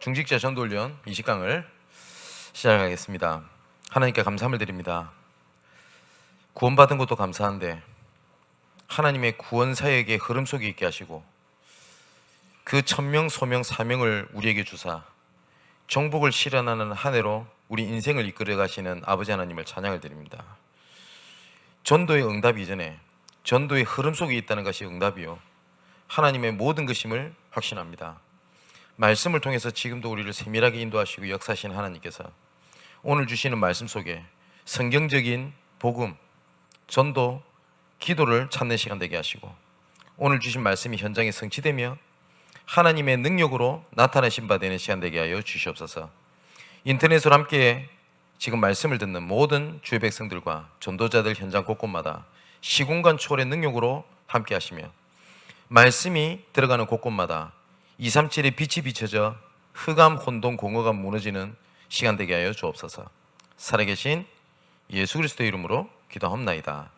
중직자 전도훈련 20강을 시작하겠습니다. 하나님께 감사함을 드립니다. 구원받은 것도 감사한데 하나님의 구원 사역의 흐름 속에 있게 하시고 그 천명, 소명, 사명을 우리에게 주사 정복을 실현하는 한 해로 우리 인생을 이끌어 가시는 아버지 하나님을 찬양을 드립니다. 전도의 응답 이전에 전도의 흐름 속에 있다는 것이 응답이요 하나님의 모든 것임을 확신합니다. 말씀을 통해서 지금도 우리를 세밀하게 인도하시고 역사하시는 하나님께서 오늘 주시는 말씀 속에 성경적인 복음, 전도, 기도를 찾는 시간 되게 하시고 오늘 주신 말씀이 현장에 성취되며 하나님의 능력으로 나타나신 바 되는 시간 되게 하여 주시옵소서. 인터넷으로 함께 지금 말씀을 듣는 모든 주의 백성들과 전도자들 현장 곳곳마다 시공간 초월의 능력으로 함께 하시며 말씀이 들어가는 곳곳마다 237의 빛이 비춰져 흑암, 혼돈, 공허가 무너지는 시간 되게 하여 주옵소서. 살아계신 예수 그리스도의 이름으로 기도합나이다.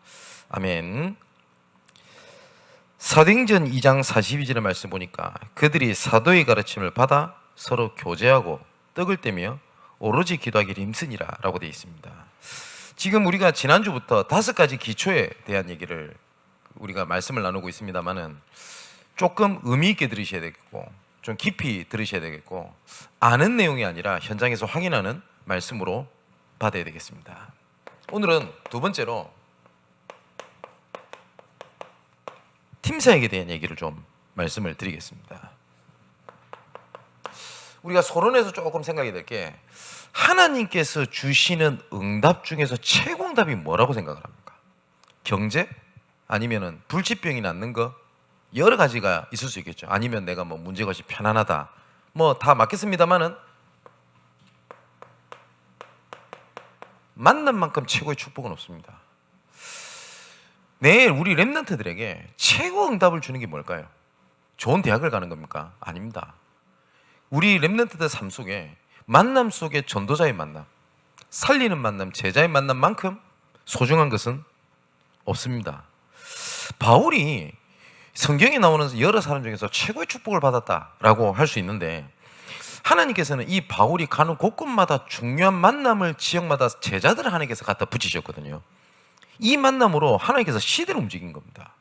아멘. 사도행전 2장 42절의 말씀 보니까 그들이 사도의 가르침을 받아 서로 교제하고 떡을 떼며 오로지 기도하기를 힘쓰니라 라고 되어 있습니다. 지금 우리가 지난주부터 5가지 기초에 대한 얘기를 우리가 말씀을 나누고 있습니다만은 조금 의미 있게 들으셔야 되겠고 좀 깊이 들으셔야 되겠고 아는 내용이 아니라 현장에서 확인하는 말씀으로 받아야 되겠습니다. 오늘은 두 번째로 팀사역에 대한 얘기를 좀 말씀을 드리겠습니다. 우리가 서론에서 조금 생각이 될 게 하나님께서 주시는 응답 중에서 최고 응답이 뭐라고 생각을 합니까? 경제? 아니면은 불치병이 낫는 거? 여러 가지가 있을 수 있겠죠. 아니면 내가 뭐 문제가 없이 편안하다. 뭐 다 맞겠습니다만은 만남만큼 최고의 축복은 없습니다. 내일 우리 렘넌트들에게 최고 응답을 주는 게 뭘까요? 좋은 대학을 가는 겁니까? 아닙니다. 우리 렘넌트들 삶 속에 만남 속에 전도자의 만남, 살리는 만남, 제자의 만남만큼 소중한 것은 없습니다. 바울이 성경에 나오는 여러 사람 중에서 최고의 축복을 받았다라고 할 수 있는데 하나님께서는 이 바울이 가는 곳곳마다 중요한 만남을 지역마다 제자들을 하나님께서 갖다 붙이셨거든요. 이 만남으로 하나님께서 시대를 움직인 겁니다.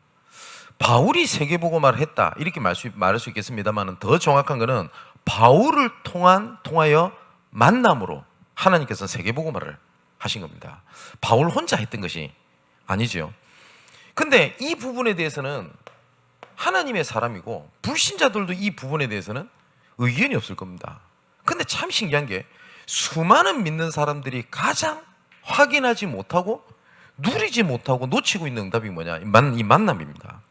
바울이 세계복음화를 했다 이렇게 말할 수 있겠습니다만 더 정확한 것은 바울을 통하여 만남으로 하나님께서 세계복음화를 하신 겁니다. 바울 혼자 했던 것이 아니죠. 근데 이 부분에 대해서는 하나님의 사람이고 불신자들도 이 부분에 대해서는 의견이 없을 겁니다. 근데 참 신기한 게 수많은 믿는 사람들이 가장 확인하지 못하고 누리지 못하고 놓치고 있는 응답이 뭐냐? 이 만남입니다.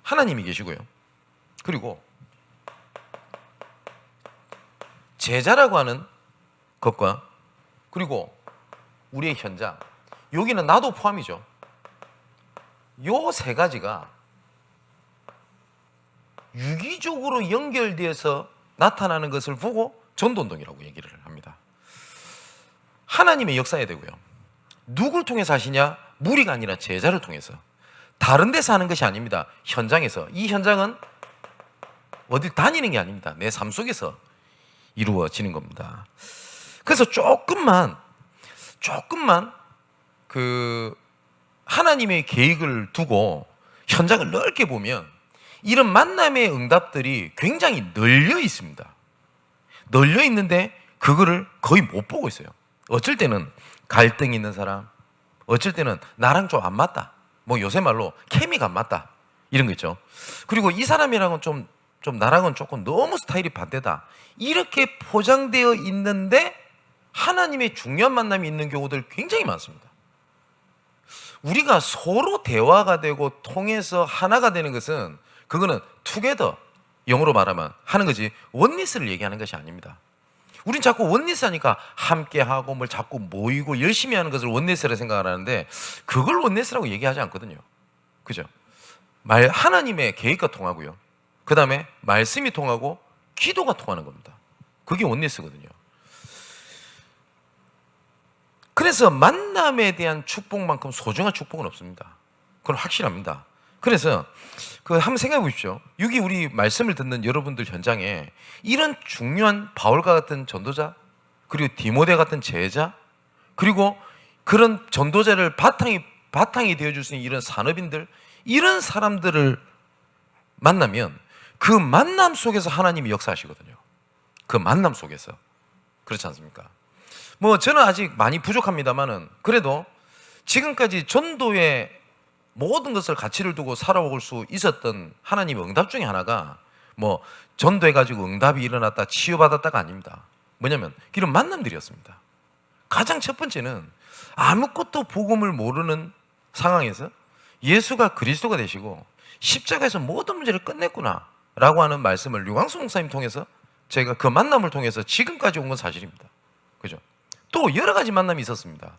하나님이 계시고요. 그리고 제자라고 하는 것과 그리고 우리의 현장, 여기는 나도 포함이죠. 요 세 가지가 유기적으로 연결되어서 나타나는 것을 보고 전도운동이라고 얘기를 합니다. 하나님의 역사해야 되고요. 누굴 통해서 하시냐? 무리가 아니라 제자를 통해서. 다른 데서 하는 것이 아닙니다. 현장에서. 이 현장은 어디 다니는 게 아닙니다. 내 삶 속에서 이루어지는 겁니다. 그래서 조금만 그 하나님의 계획을 두고 현장을 넓게 보면 이런 만남의 응답들이 굉장히 널려 있습니다. 널려 있는데 그거를 거의 못 보고 있어요. 어쩔 때는 갈등이 있는 사람, 어쩔 때는 나랑 좀 안 맞다. 뭐 요새 말로 케미가 안 맞다. 이런 거 있죠. 그리고 이 사람이랑은 좀 나랑은 조금 너무 스타일이 반대다. 이렇게 포장되어 있는데 하나님의 중요한 만남이 있는 경우들 굉장히 많습니다. 우리가 서로 대화가 되고 통해서 하나가 되는 것은 그거는 투게더, 영어로 말하면 하는 거지 원리스를 얘기하는 것이 아닙니다. 우린 자꾸 원리스 하니까 함께하고 뭘 자꾸 모이고 열심히 하는 것을 원리스라 생각을 하는데 그걸 원리스라고 얘기하지 않거든요. 그죠? 하나님의 계획과 통하고요. 그 다음에 말씀이 통하고 기도가 통하는 겁니다. 그게 원리스거든요. 그래서 만남에 대한 축복만큼 소중한 축복은 없습니다. 그건 확실합니다. 그래서 한번 생각해 보십시오. 여기 우리 말씀을 듣는 여러분들 현장에 이런 중요한 바울과 같은 전도자, 그리고 디모데 같은 제자, 그리고 그런 전도자를 바탕이 되어줄 수 있는 이런 산업인들, 이런 사람들을 만나면 그 만남 속에서 하나님이 역사하시거든요. 그 만남 속에서. 그렇지 않습니까? 저는 아직 많이 부족합니다만은 그래도 지금까지 전도의 모든 것을 가치를 두고 살아올 수 있었던 하나님의 응답 중에 하나가 전도해가지고 응답이 일어났다, 치유받았다가 아닙니다. 뭐냐면 이런 만남들이었습니다. 가장 첫 번째는 아무것도 복음을 모르는 상황에서 예수가 그리스도가 되시고 십자가에서 모든 문제를 끝냈구나 라고 하는 말씀을 류광수 목사님 통해서 제가 그 만남을 통해서 지금까지 온 건 사실입니다. 그죠? 또 여러 가지 만남이 있었습니다.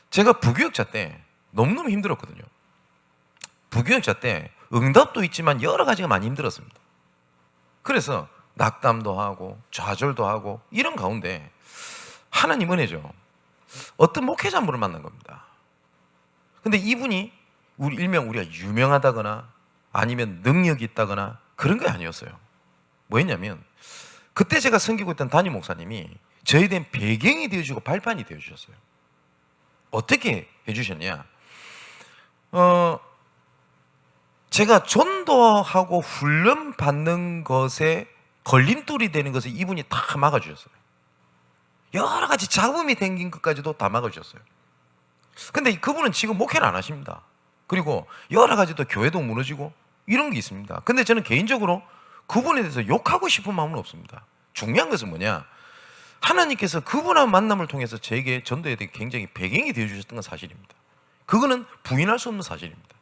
제가 부교육자 때 너무너무 힘들었거든요. 부교육자 때 응답도 있지만 여러 가지가 많이 힘들었습니다. 그래서 낙담도 하고 좌절도 하고 이런 가운데 하나님 은혜죠. 어떤 목회자 한 분을 만난 겁니다. 근데 이분이 일명 우리가 유명하다거나 아니면 능력이 있다거나 그런 게 아니었어요. 뭐였냐면 그때 제가 섬기고 있던 담임 목사님이 저에 대한 배경이 되어주고 발판이 되어주셨어요. 어떻게 해주셨냐? 제가 전도하고 훈련 받는 것에 걸림돌이 되는 것을 이분이 다 막아주셨어요. 여러 가지 잡음이 생긴 것까지도 다 막아주셨어요. 근데 그분은 지금 목회를 안 하십니다. 그리고 여러 가지 또 교회도 무너지고 이런 게 있습니다. 근데 저는 개인적으로 그분에 대해서 욕하고 싶은 마음은 없습니다. 중요한 것은 뭐냐? 하나님께서 그분과 만남을 통해서 제게 전도에 대해 굉장히 배경이 되어주셨던 건 사실입니다. 그거는 부인할 수 없는 사실입니다.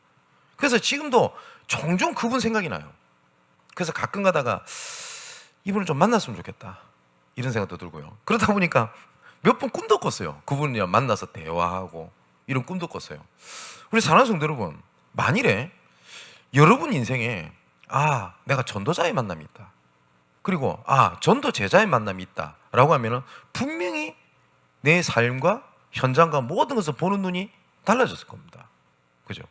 그래서 지금도 종종 그분 생각이 나요. 그래서 가끔 가다가 이분을 좀 만났으면 좋겠다 이런 생각도 들고요. 그러다 보니까 몇 번 꿈도 꿨어요. 그분이랑 만나서 대화하고 이런 꿈도 꿨어요. 우리 사랑하는 성도 여러분, 만일에 여러분 인생에 내가 전도자의 만남이 있다, 그리고 전도 제자의 만남이 있다 라고 하면은 분명히 내 삶과 현장과 모든 것을 보는 눈이 달라졌을 겁니다. 그죠?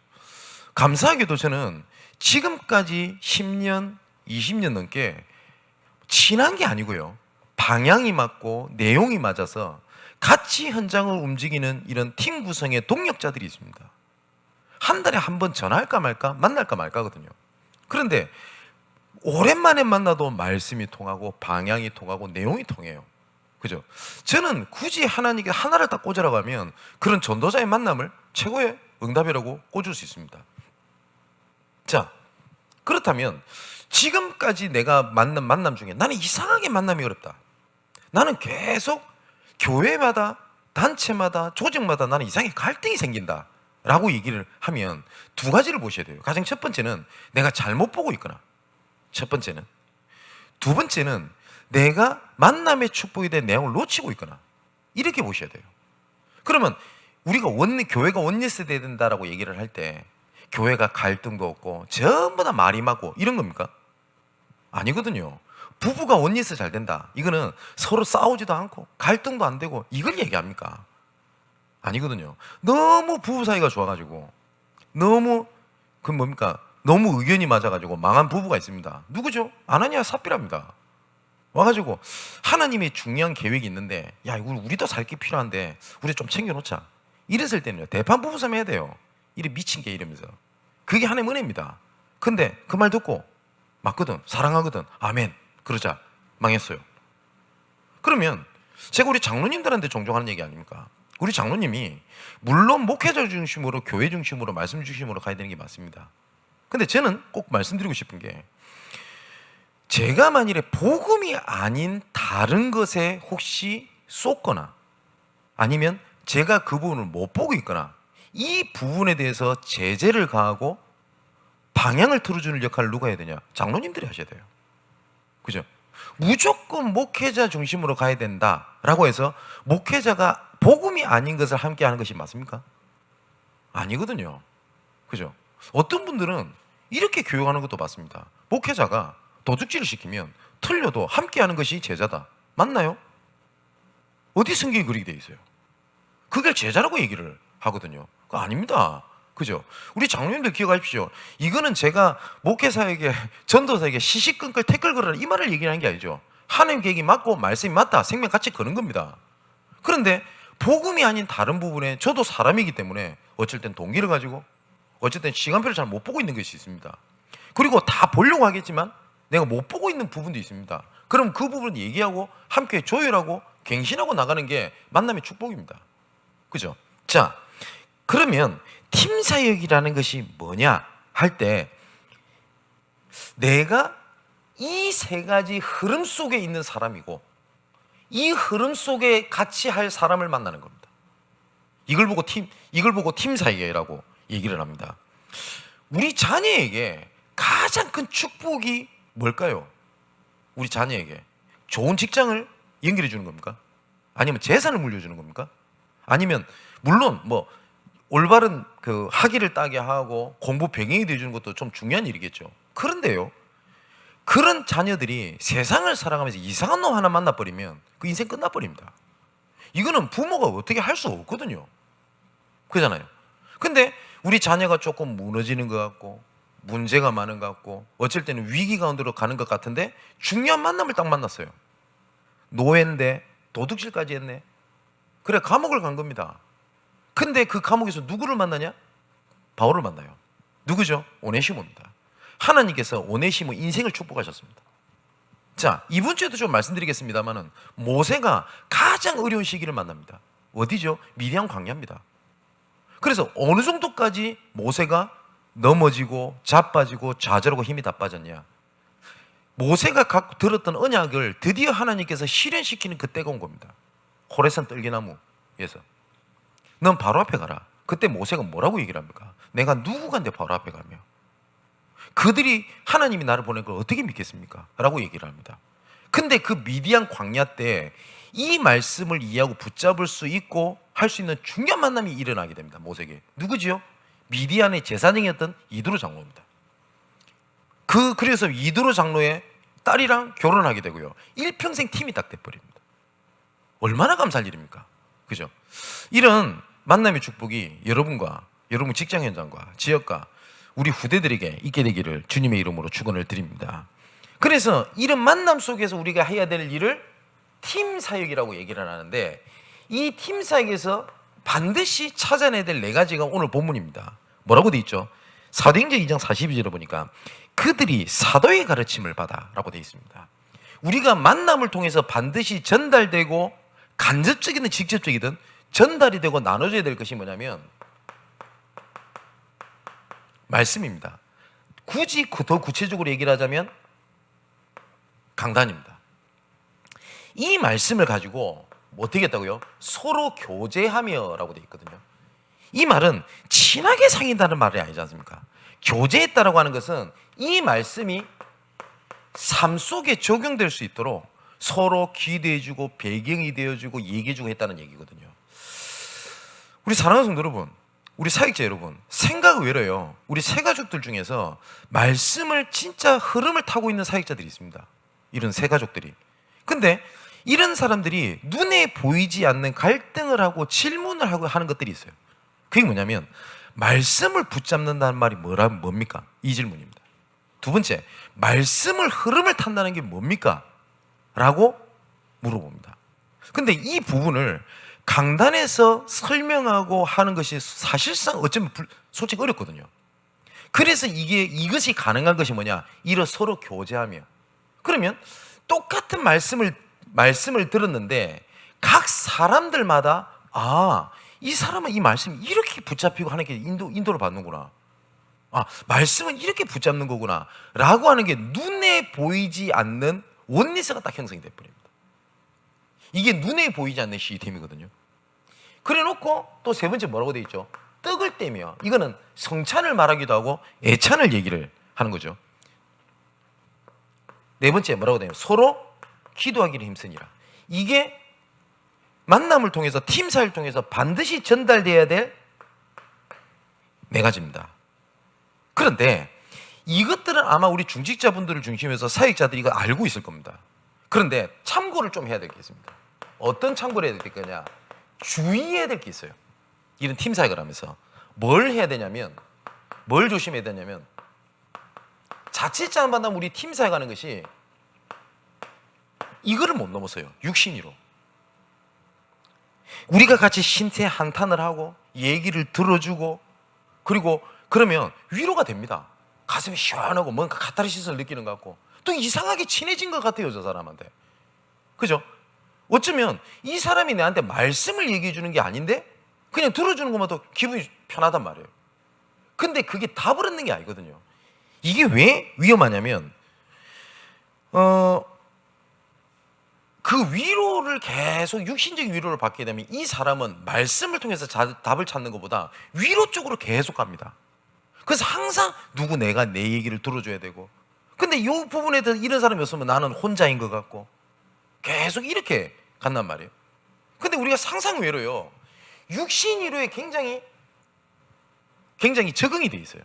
감사하게도 저는 지금까지 10년, 20년 넘게 친한 게 아니고요, 방향이 맞고 내용이 맞아서 같이 현장을 움직이는 이런 팀 구성의 동력자들이 있습니다. 한 달에 한 번 전화할까 말까, 만날까 말까거든요. 그런데 오랜만에 만나도 말씀이 통하고 방향이 통하고 내용이 통해요. 그죠? 저는 굳이 하나님께 하나를 딱 꽂으라고 하면 그런 전도자의 만남을 최고의 응답이라고 꽂을 수 있습니다. 자, 그렇다면 지금까지 내가 만난 만남 중에 나는 이상하게 만남이 어렵다, 나는 계속 교회마다 단체마다 조직마다 나는 이상하게 갈등이 생긴다 라고 얘기를 하면 두 가지를 보셔야 돼요. 가장 첫 번째는 내가 잘못 보고 있거나, 첫 번째는, 두 번째는 내가 만남의 축복에 대한 내용을 놓치고 있거나, 이렇게 보셔야 돼요. 그러면 우리가 교회가 원리세대야 된다라고 얘기를 할 때 교회가 갈등도 없고 전부 다 말이 맞고 이런 겁니까? 아니거든요. 부부가 원리세 잘 된다, 이거는 서로 싸우지도 않고 갈등도 안 되고 이걸 얘기합니까? 아니거든요. 너무 부부 사이가 좋아가지고 너무 너무 의견이 맞아가지고 망한 부부가 있습니다. 누구죠? 아나니아 삽비라입니다. 와가지고 하나님의 중요한 계획이 있는데 우리도 살 게 필요한데 우리 좀 챙겨놓자 이랬을 때는요, 대판 부부싸움 해야 돼요. 이래 미친 게 이러면서. 그게 하나님의 은혜입니다. 근데 그 말 듣고 맞거든, 사랑하거든, 아멘 그러자 망했어요. 그러면 제가 우리 장로님들한테 종종 하는 얘기 아닙니까? 우리 장로님이 물론 목회자 중심으로, 교회 중심으로, 말씀 중심으로 가야 되는 게 맞습니다. 근데 저는 꼭 말씀드리고 싶은 게, 제가 만일에 복음이 아닌 다른 것에 혹시 쏟거나 아니면 제가 그 부분을 못 보고 있거나 이 부분에 대해서 제재를 가하고 방향을 틀어주는 역할을 누가 해야 되냐? 장로님들이 하셔야 돼요. 그죠? 무조건 목회자 중심으로 가야 된다라고 해서 목회자가 복음이 아닌 것을 함께 하는 것이 맞습니까? 아니거든요. 그죠? 어떤 분들은 이렇게 교육하는 것도 맞습니다. 목회자가 도둑질을 시키면 틀려도 함께 하는 것이 제자다. 맞나요? 어디 성경이 그렇게 돼 있어요? 그게 제자라고 얘기를 하거든요. 그거 아닙니다. 그죠? 우리 장로님들 기억하십시오. 이거는 제가 목회사에게, 전도사에게 시시끈끌 태클 걸어라 이 말을 얘기하는 게 아니죠. 하나님 계획이 맞고 말씀이 맞다, 생명 같이 거는 겁니다. 그런데 복음이 아닌 다른 부분에 저도 사람이기 때문에 어쩔 땐 동기를 가지고 어쩔 땐 시간표를 잘 못 보고 있는 것이 있습니다. 그리고 다 보려고 하겠지만 내가 못 보고 있는 부분도 있습니다. 그럼 그 부분 얘기하고 함께 조율하고 갱신하고 나가는 게 만남의 축복입니다. 그죠? 자, 그러면 팀 사역이라는 것이 뭐냐 할 때 내가 이 세 가지 흐름 속에 있는 사람이고 이 흐름 속에 같이 할 사람을 만나는 겁니다. 이걸 보고 팀 사역이라고 얘기를 합니다. 우리 자녀에게 가장 큰 축복이 뭘까요? 우리 자녀에게 좋은 직장을 연결해 주는 겁니까? 아니면 재산을 물려주는 겁니까? 아니면 물론 뭐 올바른 그 학위를 따게 하고 공부 배경이 되어주는 것도 좀 중요한 일이겠죠. 그런데요, 그런 자녀들이 세상을 살아가면서 이상한 놈 하나 만나버리면 그 인생 끝나버립니다. 이거는 부모가 어떻게 할 수 없거든요. 그잖아요. 근데 우리 자녀가 조금 무너지는 것 같고 문제가 많은 것 같고 어쩔 때는 위기 가운데로 가는 것 같은데 중요한 만남을 딱 만났어요. 노예인데 도둑질까지 했네. 그래, 감옥을 간 겁니다. 근데 그 감옥에서 누구를 만나냐? 바울을 만나요. 누구죠? 오네시모입니다. 하나님께서 오네시모 인생을 축복하셨습니다. 자, 이번 주에도 좀 말씀드리겠습니다만은 모세가 가장 어려운 시기를 만납니다. 어디죠? 미디안 광야입니다. 그래서 어느 정도까지 모세가 넘어지고 자빠지고 좌절하고 힘이 다 빠졌냐? 모세가 갖고 들었던 언약을 드디어 하나님께서 실현시키는 그때가 온 겁니다. 호레산 떨기나무에서 넌 바로 앞에 가라. 그때 모세가 뭐라고 얘기를 합니까? 내가 누구간데 바로 앞에 가며 그들이 하나님이 나를 보낸 걸 어떻게 믿겠습니까? 라고 얘기를 합니다. 근데 그 미디안 광야 때 이 말씀을 이해하고 붙잡을 수 있고 할 수 있는 중요한 만남이 일어나게 됩니다. 모세에게. 누구지요? 미디안의 제사장이었던 이드로 장로입니다. 그래서 이드로 장로의 딸이랑 결혼하게 되고요. 일평생 팀이 딱 돼버립니다. 얼마나 감사할 일입니까? 그죠? 이런 만남의 축복이 여러분과 여러분 직장 현장과 지역과 우리 후대들에게 있게 되기를 주님의 이름으로 축원을 드립니다. 그래서 이런 만남 속에서 우리가 해야 될 일을 팀 사역이라고 얘기를 하는데 이 팀 사역에서 반드시 찾아내야 될 네 가지가 오늘 본문입니다. 뭐라고 돼 있죠? 사도행전 2장 42절에 보니까 그들이 사도의 가르침을 받아 라고 돼 있습니다. 우리가 만남을 통해서 반드시 전달되고 간접적이든 직접적이든 전달이 되고 나눠져야 될 것이 뭐냐면 말씀입니다. 굳이 더 구체적으로 얘기를 하자면 강단입니다. 이 말씀을 가지고 어떻게 했다고요? 서로 교제하며 라고 되어 있거든요. 이 말은 친하게 사귄다는 말이 아니지 않습니까? 교제했다라고 하는 것은 이 말씀이 삶 속에 적용될 수 있도록 서로 기대해주고 배경이 되어주고 얘기해주고 했다는 얘기거든요. 우리 사랑하는 성도 여러분, 우리 사역자 여러분, 생각 외로요. 우리 세 가족들 중에서 말씀을 진짜 흐름을 타고 있는 사역자들이 있습니다. 이런 세 가족들이. 근데 이런 사람들이 눈에 보이지 않는 갈등을 하고 질문을 하고 하는 것들이 있어요. 그게 뭐냐면 말씀을 붙잡는다는 말이 뭡니까? 이 질문입니다. 두 번째, 말씀을 흐름을 탄다는 게 뭡니까? 라고 물어봅니다. 근데 이 부분을 강단에서 설명하고 하는 것이 사실상 어쩌면 솔직히 어렵거든요. 그래서 이것이 가능한 것이 뭐냐? 이를 서로 교제하며. 그러면 똑같은 말씀을 들었는데 각 사람들마다 이 사람은 이 말씀 이렇게 붙잡히고 하는 게 인도를 받는구나. 말씀은 이렇게 붙잡는 거구나. 라고 하는 게 눈에 보이지 않는 원리스가 딱 형성이 돼버립니다. 이게 눈에 보이지 않는 시스템이거든요. 그래 놓고 또 세 번째 뭐라고 돼 있죠? 떡을 떼며. 이거는 성찬을 말하기도 하고 애찬을 얘기를 하는 거죠. 네 번째 뭐라고 돼요? 서로 기도하기를 힘쓰니라. 이게 만남을 통해서 팀 사역을 통해서 반드시 전달돼야 될 네 가지입니다. 그런데 이것들은 아마 우리 중직자분들을 중심해서 사역자들이 이거 알고 있을 겁니다. 그런데 참고를 좀 해야 되겠습니다. 어떤 참고를 해야 될 거냐? 주의해야 될 게 있어요. 이런 팀 사역을 하면서 뭘 해야 되냐면, 뭘 조심해야 되냐면, 자칫 잘못하면 우리 팀사에 가는 것이 이거를 못 넘어서요. 육신이로. 우리가 같이 신세 한탄을 하고 얘기를 들어주고, 그리고 그러면 위로가 됩니다. 가슴이 시원하고 뭔가 카타르시스를 느끼는 것 같고, 또 이상하게 친해진 것 같아요, 저 사람한테. 그죠? 어쩌면 이 사람이 내한테 말씀을 얘기해 주는 게 아닌데 그냥 들어주는 것만 도 기분이 편하단 말이에요. 근데 그게 답을 얻는 게 아니거든요. 이게 왜 위험하냐면 그 위로를 계속 육신적인 위로를 받게 되면 이 사람은 말씀을 통해서 답을 찾는 것보다 위로 쪽으로 계속 갑니다. 그래서 항상 내가 내 얘기를 들어줘야 되고, 근데 이 부분에 대해서 이런 사람이 없으면 나는 혼자인 것 같고 계속 이렇게 간단 말이에요. 근데 우리가 상상 외로요, 육신 위로에 굉장히 적응이 돼 있어요.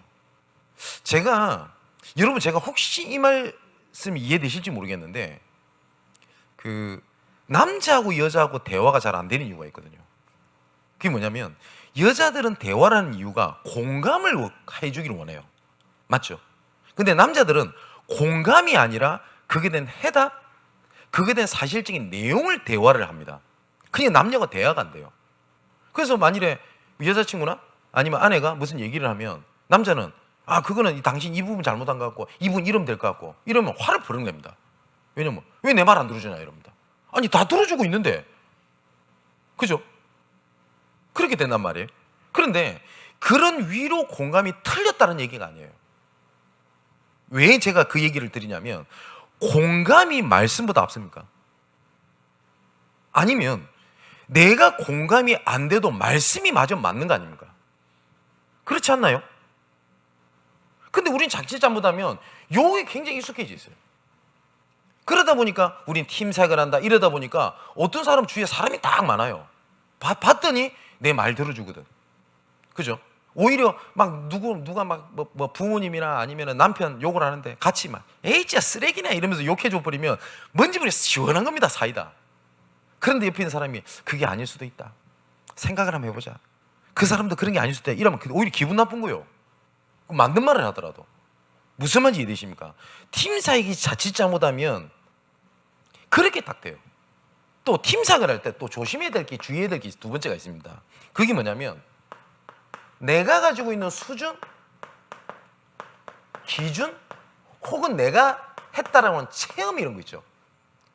여러분 제가 혹시 이 말씀이 이해되실지 모르겠는데, 그 남자하고 여자하고 대화가 잘 안 되는 이유가 있거든요. 그게 뭐냐면, 여자들은 대화라는 이유가 공감을 해주기를 원해요. 맞죠? 근데 남자들은 공감이 아니라 그게 된 해답, 그게 된 사실적인 내용을 대화를 합니다. 그냥 남녀가 대화가 안 돼요. 그래서 만일에 여자친구나 아니면 아내가 무슨 얘기를 하면 남자는 그거는 당신 이 부분 잘못한 것 같고 이 부분 이러면 될 것 같고 이러면 화를 버럭 냅니다. 왜냐면 왜 내 말 안 들어주냐 이럽니다. 아니 다 들어주고 있는데. 그죠? 그렇게 된단 말이에요. 그런데 그런 위로 공감이 틀렸다는 얘기가 아니에요. 왜 제가 그 얘기를 드리냐면, 공감이 말씀보다 앞섭니까? 아니면 내가 공감이 안 돼도 말씀이 맞으면 맞는 거 아닙니까? 그렇지 않나요? 근데 우린 자칫 잘못하면 요게 굉장히 익숙해져 있어요. 그러다 보니까 우린 팀사역을 한다 이러다 보니까 어떤 사람 주위에 사람이 딱 많아요. 봤더니 내 말 들어주거든. 그죠? 오히려 막 누가 막 뭐 부모님이나 아니면 남편 욕을 하는데 같이 막 에이 진짜 쓰레기냐 이러면서 욕해줘 버리면 뭔지 모르게 시원한 겁니다, 사이다. 그런데 옆에 있는 사람이 그게 아닐 수도 있다, 생각을 한번 해보자, 그 사람도 그런 게 아닐 수도 있다 이러면 오히려 기분 나쁜 거예요. 맞는 말을 하더라도. 무슨 말인지 이해되십니까? 팀 사역이 자칫 잘못하면 그렇게 딱 돼요. 또 팀 사역을 할 때 또 조심해야 될 게, 주의해야 될 게 두 번째가 있습니다. 그게 뭐냐면, 내가 가지고 있는 수준, 기준, 혹은 내가 했다라고 하는 체험 이런 거 있죠.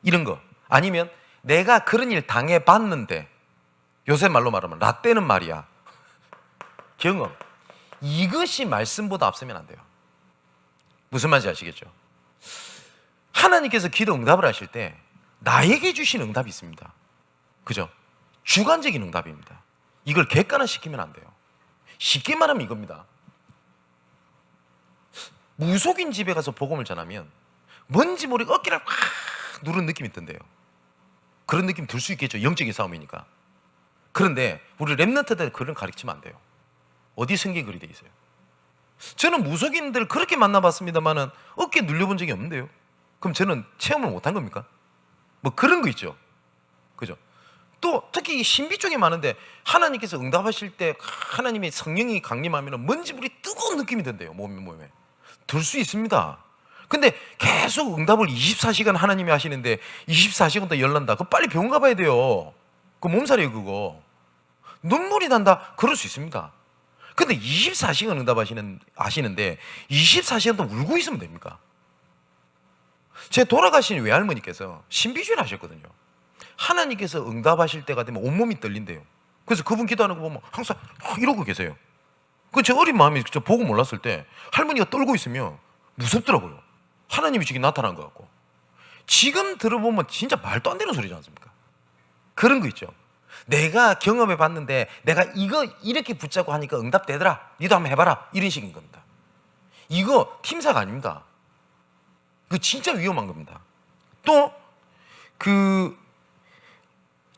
이런 거. 아니면 내가 그런 일 당해봤는데, 요새 말로 말하면 라떼는 말이야, 경험. 이것이 말씀보다 앞서면 안 돼요. 무슨 말인지 아시겠죠? 하나님께서 기도 응답을 하실 때 나에게 주신 응답이 있습니다. 그죠? 주관적인 응답입니다. 이걸 객관화시키면 안 돼요. 쉽게 말하면 이겁니다. 무속인 집에 가서 복음을 전하면 뭔지 모르게 어깨를 확 누르는 느낌이 든대요. 그런 느낌 들 수 있겠죠. 영적인 싸움이니까. 그런데 우리 랩런트들 그런 가르치면 안 돼요. 어디 성경에 그리 돼 있어요? 저는 무속인들 그렇게 만나봤습니다만은 어깨 눌려본 적이 없는데요. 그럼 저는 체험을 못한 겁니까? 뭐 그런 거 있죠. 그죠? 또 특히 신비 쪽에 많은데 하나님께서 응답하실 때 하나님의 성령이 강림하면 뭔지 우리 뜨거운 느낌이 든대요. 몸에 들 수 있습니다. 근데 계속 응답을 24시간 하나님이 하시는데 24시간 더 열난다, 그거 빨리 병원 가봐야 돼요. 그거 몸살이에요. 그거 눈물이 난다, 그럴 수 있습니다. 근데 24시간 응답하시는데 24시간 동안 울고 있으면 됩니까? 제 돌아가신 외할머니께서 신비주의를 하셨거든요. 하나님께서 응답하실 때가 되면 온몸이 떨린대요. 그래서 그분 기도하는 거 보면 항상 이러고 계세요. 제 어린 마음이 저 보고 몰랐을 때 할머니가 떨고 있으면 무섭더라고요. 하나님이 지금 나타난 것 같고. 지금 들어보면 진짜 말도 안 되는 소리지 않습니까? 그런 거 있죠. 내가 경험해 봤는데 내가 이거 이렇게 붙잡고 하니까 응답되더라, 니도 한번 해봐라, 이런 식인 겁니다. 이거 팀사가 아닙니다. 이거 진짜 위험한 겁니다. 또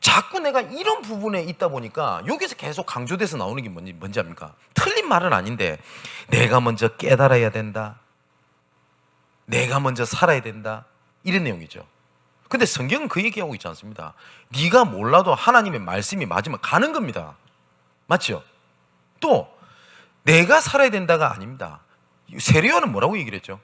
자꾸 내가 이런 부분에 있다 보니까 여기서 계속 강조돼서 나오는 게 뭔지 압니까? 틀린 말은 아닌데 내가 먼저 깨달아야 된다, 내가 먼저 살아야 된다, 이런 내용이죠. 근데 성경은 그 얘기하고 있지 않습니다. 네가 몰라도 하나님의 말씀이 맞으면 가는 겁니다. 맞죠? 또 내가 살아야 된다가 아닙니다. 세례요한은 뭐라고 얘기를 했죠?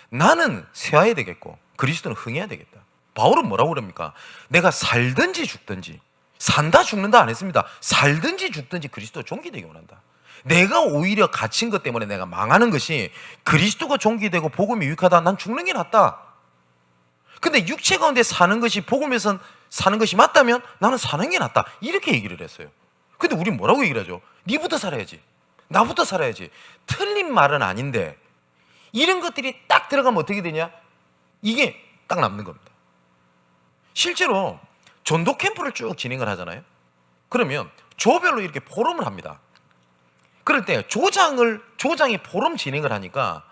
나는 쇠해야 되겠고 그리스도는 흥해야 되겠다. 바울은 뭐라고 그럽니까? 내가 살든지 죽든지, 산다 죽는다 안 했습니다. 살든지 죽든지 그리스도 존귀되기 원한다. 내가 오히려 갇힌 것 때문에 내가 망하는 것이 그리스도가 존귀되고 복음이 유익하다. 난 죽는 게 낫다. 근데 육체 가운데 사는 것이 복음에서 사는 것이 맞다면 나는 사는 게 낫다. 이렇게 얘기를 했어요. 근데 우린 뭐라고 얘기를 하죠? 니부터 살아야지, 나부터 살아야지. 틀린 말은 아닌데 이런 것들이 딱 들어가면 어떻게 되냐? 이게 딱 남는 겁니다. 실제로 전도 캠프를 쭉 진행을 하잖아요. 그러면 조별로 이렇게 포럼을 합니다. 그럴 때 조장이 포럼 진행을 하니까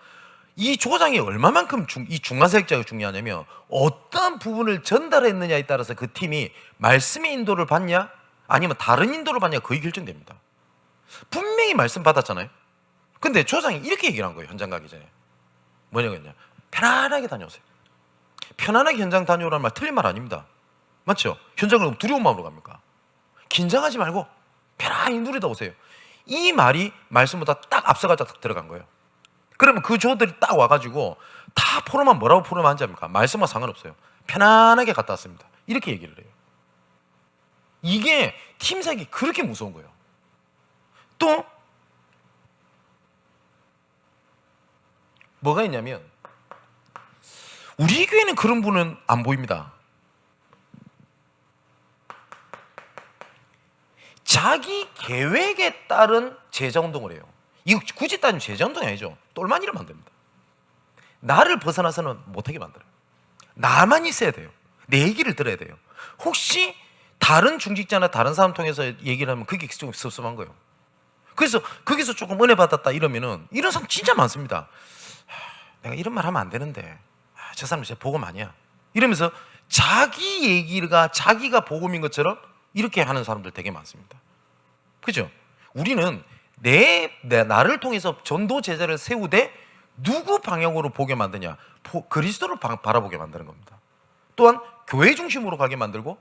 이 조장이 얼마만큼 이 중간사역자가 중요하냐면 어떤 부분을 전달했느냐에 따라서 그 팀이 말씀의 인도를 받냐 아니면 다른 인도를 받냐 거의 결정됩니다. 분명히 말씀 받았잖아요. 근데 조장이 이렇게 얘기를 한 거예요. 현장 가기 전에 뭐냐고 했냐? 편안하게 다녀오세요. 편안하게 현장 다녀오라는 말 틀린 말 아닙니다. 맞죠? 현장을 두려운 마음으로 갑니까? 긴장하지 말고 편안히 누리다 오세요. 이 말이 말씀보다 딱 앞서가지고 딱 들어간 거예요. 그러면 그 조들이 딱 와가지고 다 포럼만 뭐라고 포럼하는지 압니까? 말씀과 상관없어요. 편안하게 갔다 왔습니다. 이렇게 얘기를 해요. 이게 팀사역이 그렇게 무서운 거예요. 또 뭐가 있냐면 우리 교회는 그런 분은 안 보입니다. 자기 계획에 따른 제자운동을 해요. 이거 굳이 따지면 제자운동이 아니죠. 똘마니를 만듭니다. 나를 벗어나서는 못하게 만들어요. 나만 있어야 돼요. 내 얘기를 들어야 돼요. 혹시 다른 중직자나 다른 사람 통해서 얘기를 하면 그게 좀 섭섭한 거예요. 그래서 거기서 조금 은혜 받았다 이러면은 이런 사람 진짜 많습니다. 내가 이런 말 하면 안 되는데 저 사람 진짜 복음 아니야 이러면서 자기 얘기가 자기가 복음인 것처럼 이렇게 하는 사람들 되게 많습니다. 그죠? 우리는 나를 통해서 전도 제자를 세우되 누구 방향으로 보게 만드냐? 그리스도를 바라보게 만드는 겁니다. 또한 교회 중심으로 가게 만들고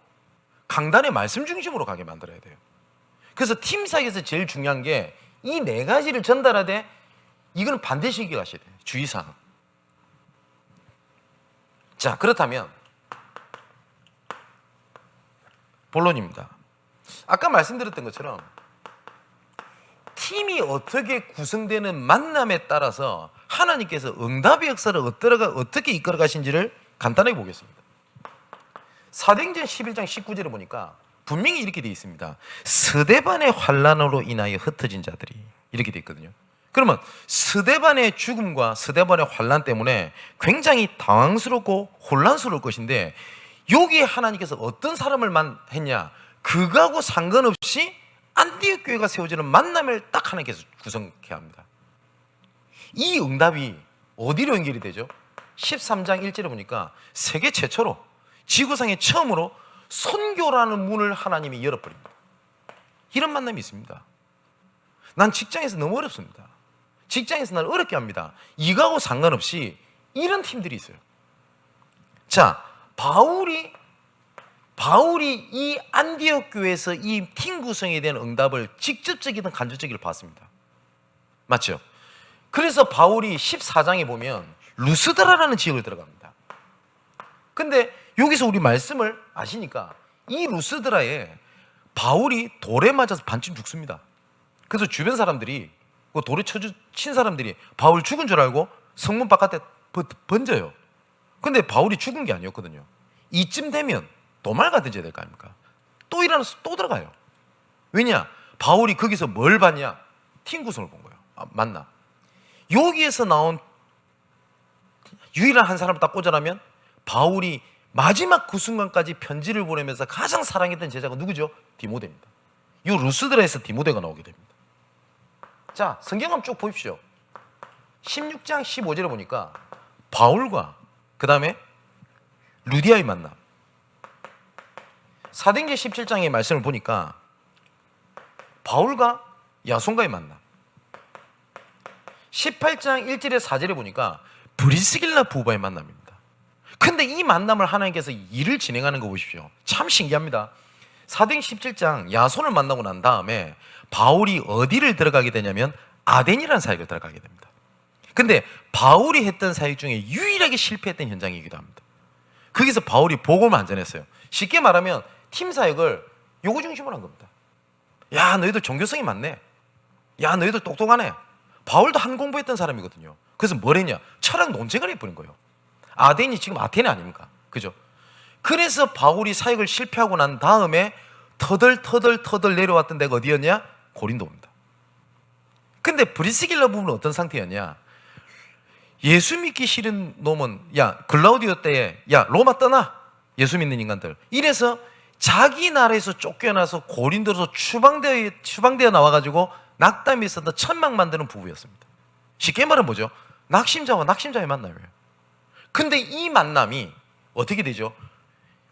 강단의 말씀 중심으로 가게 만들어야 돼요. 그래서 팀 사이에서 제일 중요한 게 이 네 가지를 전달하되 이거는 반드시 기억하셔야 돼요. 주의사항. 자, 그렇다면 본론입니다. 아까 말씀드렸던 것처럼 팀이 어떻게 구성되는 만남에 따라서 하나님께서 응답의 역사를 어떻게 이끌어 가신지를 간단하게 보겠습니다. 사도행전 11장 19절을 보니까 분명히 이렇게 되어 있습니다. 스데반의 환난으로 인하여 흩어진 자들이 이렇게 되어 있거든요. 그러면 스데반의 죽음과 스데반의 환난 때문에 굉장히 당황스럽고 혼란스러울 것인데 여기에 하나님께서 어떤 사람을 했냐? 그거하고 상관없이 안디옥 교회가 세워지는 만남을 딱 하나님께서 구성케 합니다. 이 응답이 어디로 연결이 되죠? 13장 1절에 보니까 세계 최초로 지구상에 처음으로 선교라는 문을 하나님이 열어버립니다. 이런 만남이 있습니다. 난 직장에서 너무 어렵습니다. 직장에서 날 어렵게 합니다. 이거하고 상관없이 이런 팀들이 있어요. 자, 바울이 이 안디옥 교회에서 이 팀 구성에 대한 응답을 직접적이든 간접적이든 봤습니다. 맞죠? 그래서 바울이 14장에 보면 루스드라라는 지역을 들어갑니다. 근데 여기서 우리 말씀을 아시니까 이 루스드라에 바울이 돌에 맞아서 반쯤 죽습니다. 그래서 주변 사람들이 그 돌에 친 사람들이 바울 죽은 줄 알고 성문 바깥에 번져요. 근데 바울이 죽은 게 아니었거든요. 이쯤 되면 도망가든지 해야 될 거 아닙니까? 또 일어나서 또 들어가요. 왜냐? 바울이 거기서 뭘 봤냐? 팀 구성을 본 거예요. 맞나? 여기에서 나온 유일한 한 사람을 딱 꽂아라면 바울이 마지막 그 순간까지 편지를 보내면서 가장 사랑했던 제자가 누구죠? 디모데입니다. 이 루스드라에서 디모데가 나오게 됩니다. 자, 성경 한번 쭉 보십시오. 16장 15절에 보니까 바울과 그 다음에 루디아의 만남. 사도행전 17장의 말씀을 보니까 바울과 야손과의 만남. 18장 1절에 4절에 보니까 브리스길라 부부와의 만남입니다. 근데 이 만남을 하나님께서 일을 진행하는 거 보십시오. 참 신기합니다. 사도행전 17장 야손을 만나고 난 다음에 바울이 어디를 들어가게 되냐면 아덴이라는 사역을 들어가게 됩니다. 근데 바울이 했던 사역 중에 유일하게 실패했던 현장이기도 합니다. 거기서 바울이 복음을 안 전했어요. 쉽게 말하면 팀 사역을 요구 중심으로 한 겁니다. 야, 너희들 종교성이 많네. 야, 너희들 똑똑하네. 바울도 한 공부했던 사람이거든요. 그래서 뭘 했냐? 철학 논쟁을 해버린 거예요. 아덴이 지금 아테네 아닙니까? 그죠? 그래서 바울이 사역을 실패하고 난 다음에 터덜 내려왔던 데가 어디였냐? 고린도입니다. 근데 브리스길라 부부는 어떤 상태였냐? 예수 믿기 싫은 놈은 야, 글라우디오 때에 야, 로마 떠나. 예수 믿는 인간들. 이래서 자기 나라에서 쫓겨나서 고린도에서 추방되어 나와가지고 낙담이 있었다 천막 만드는 부부였습니다. 쉽게 말하면 뭐죠? 낙심자와 낙심자의 만남이에요. 근데 이 만남이 어떻게 되죠?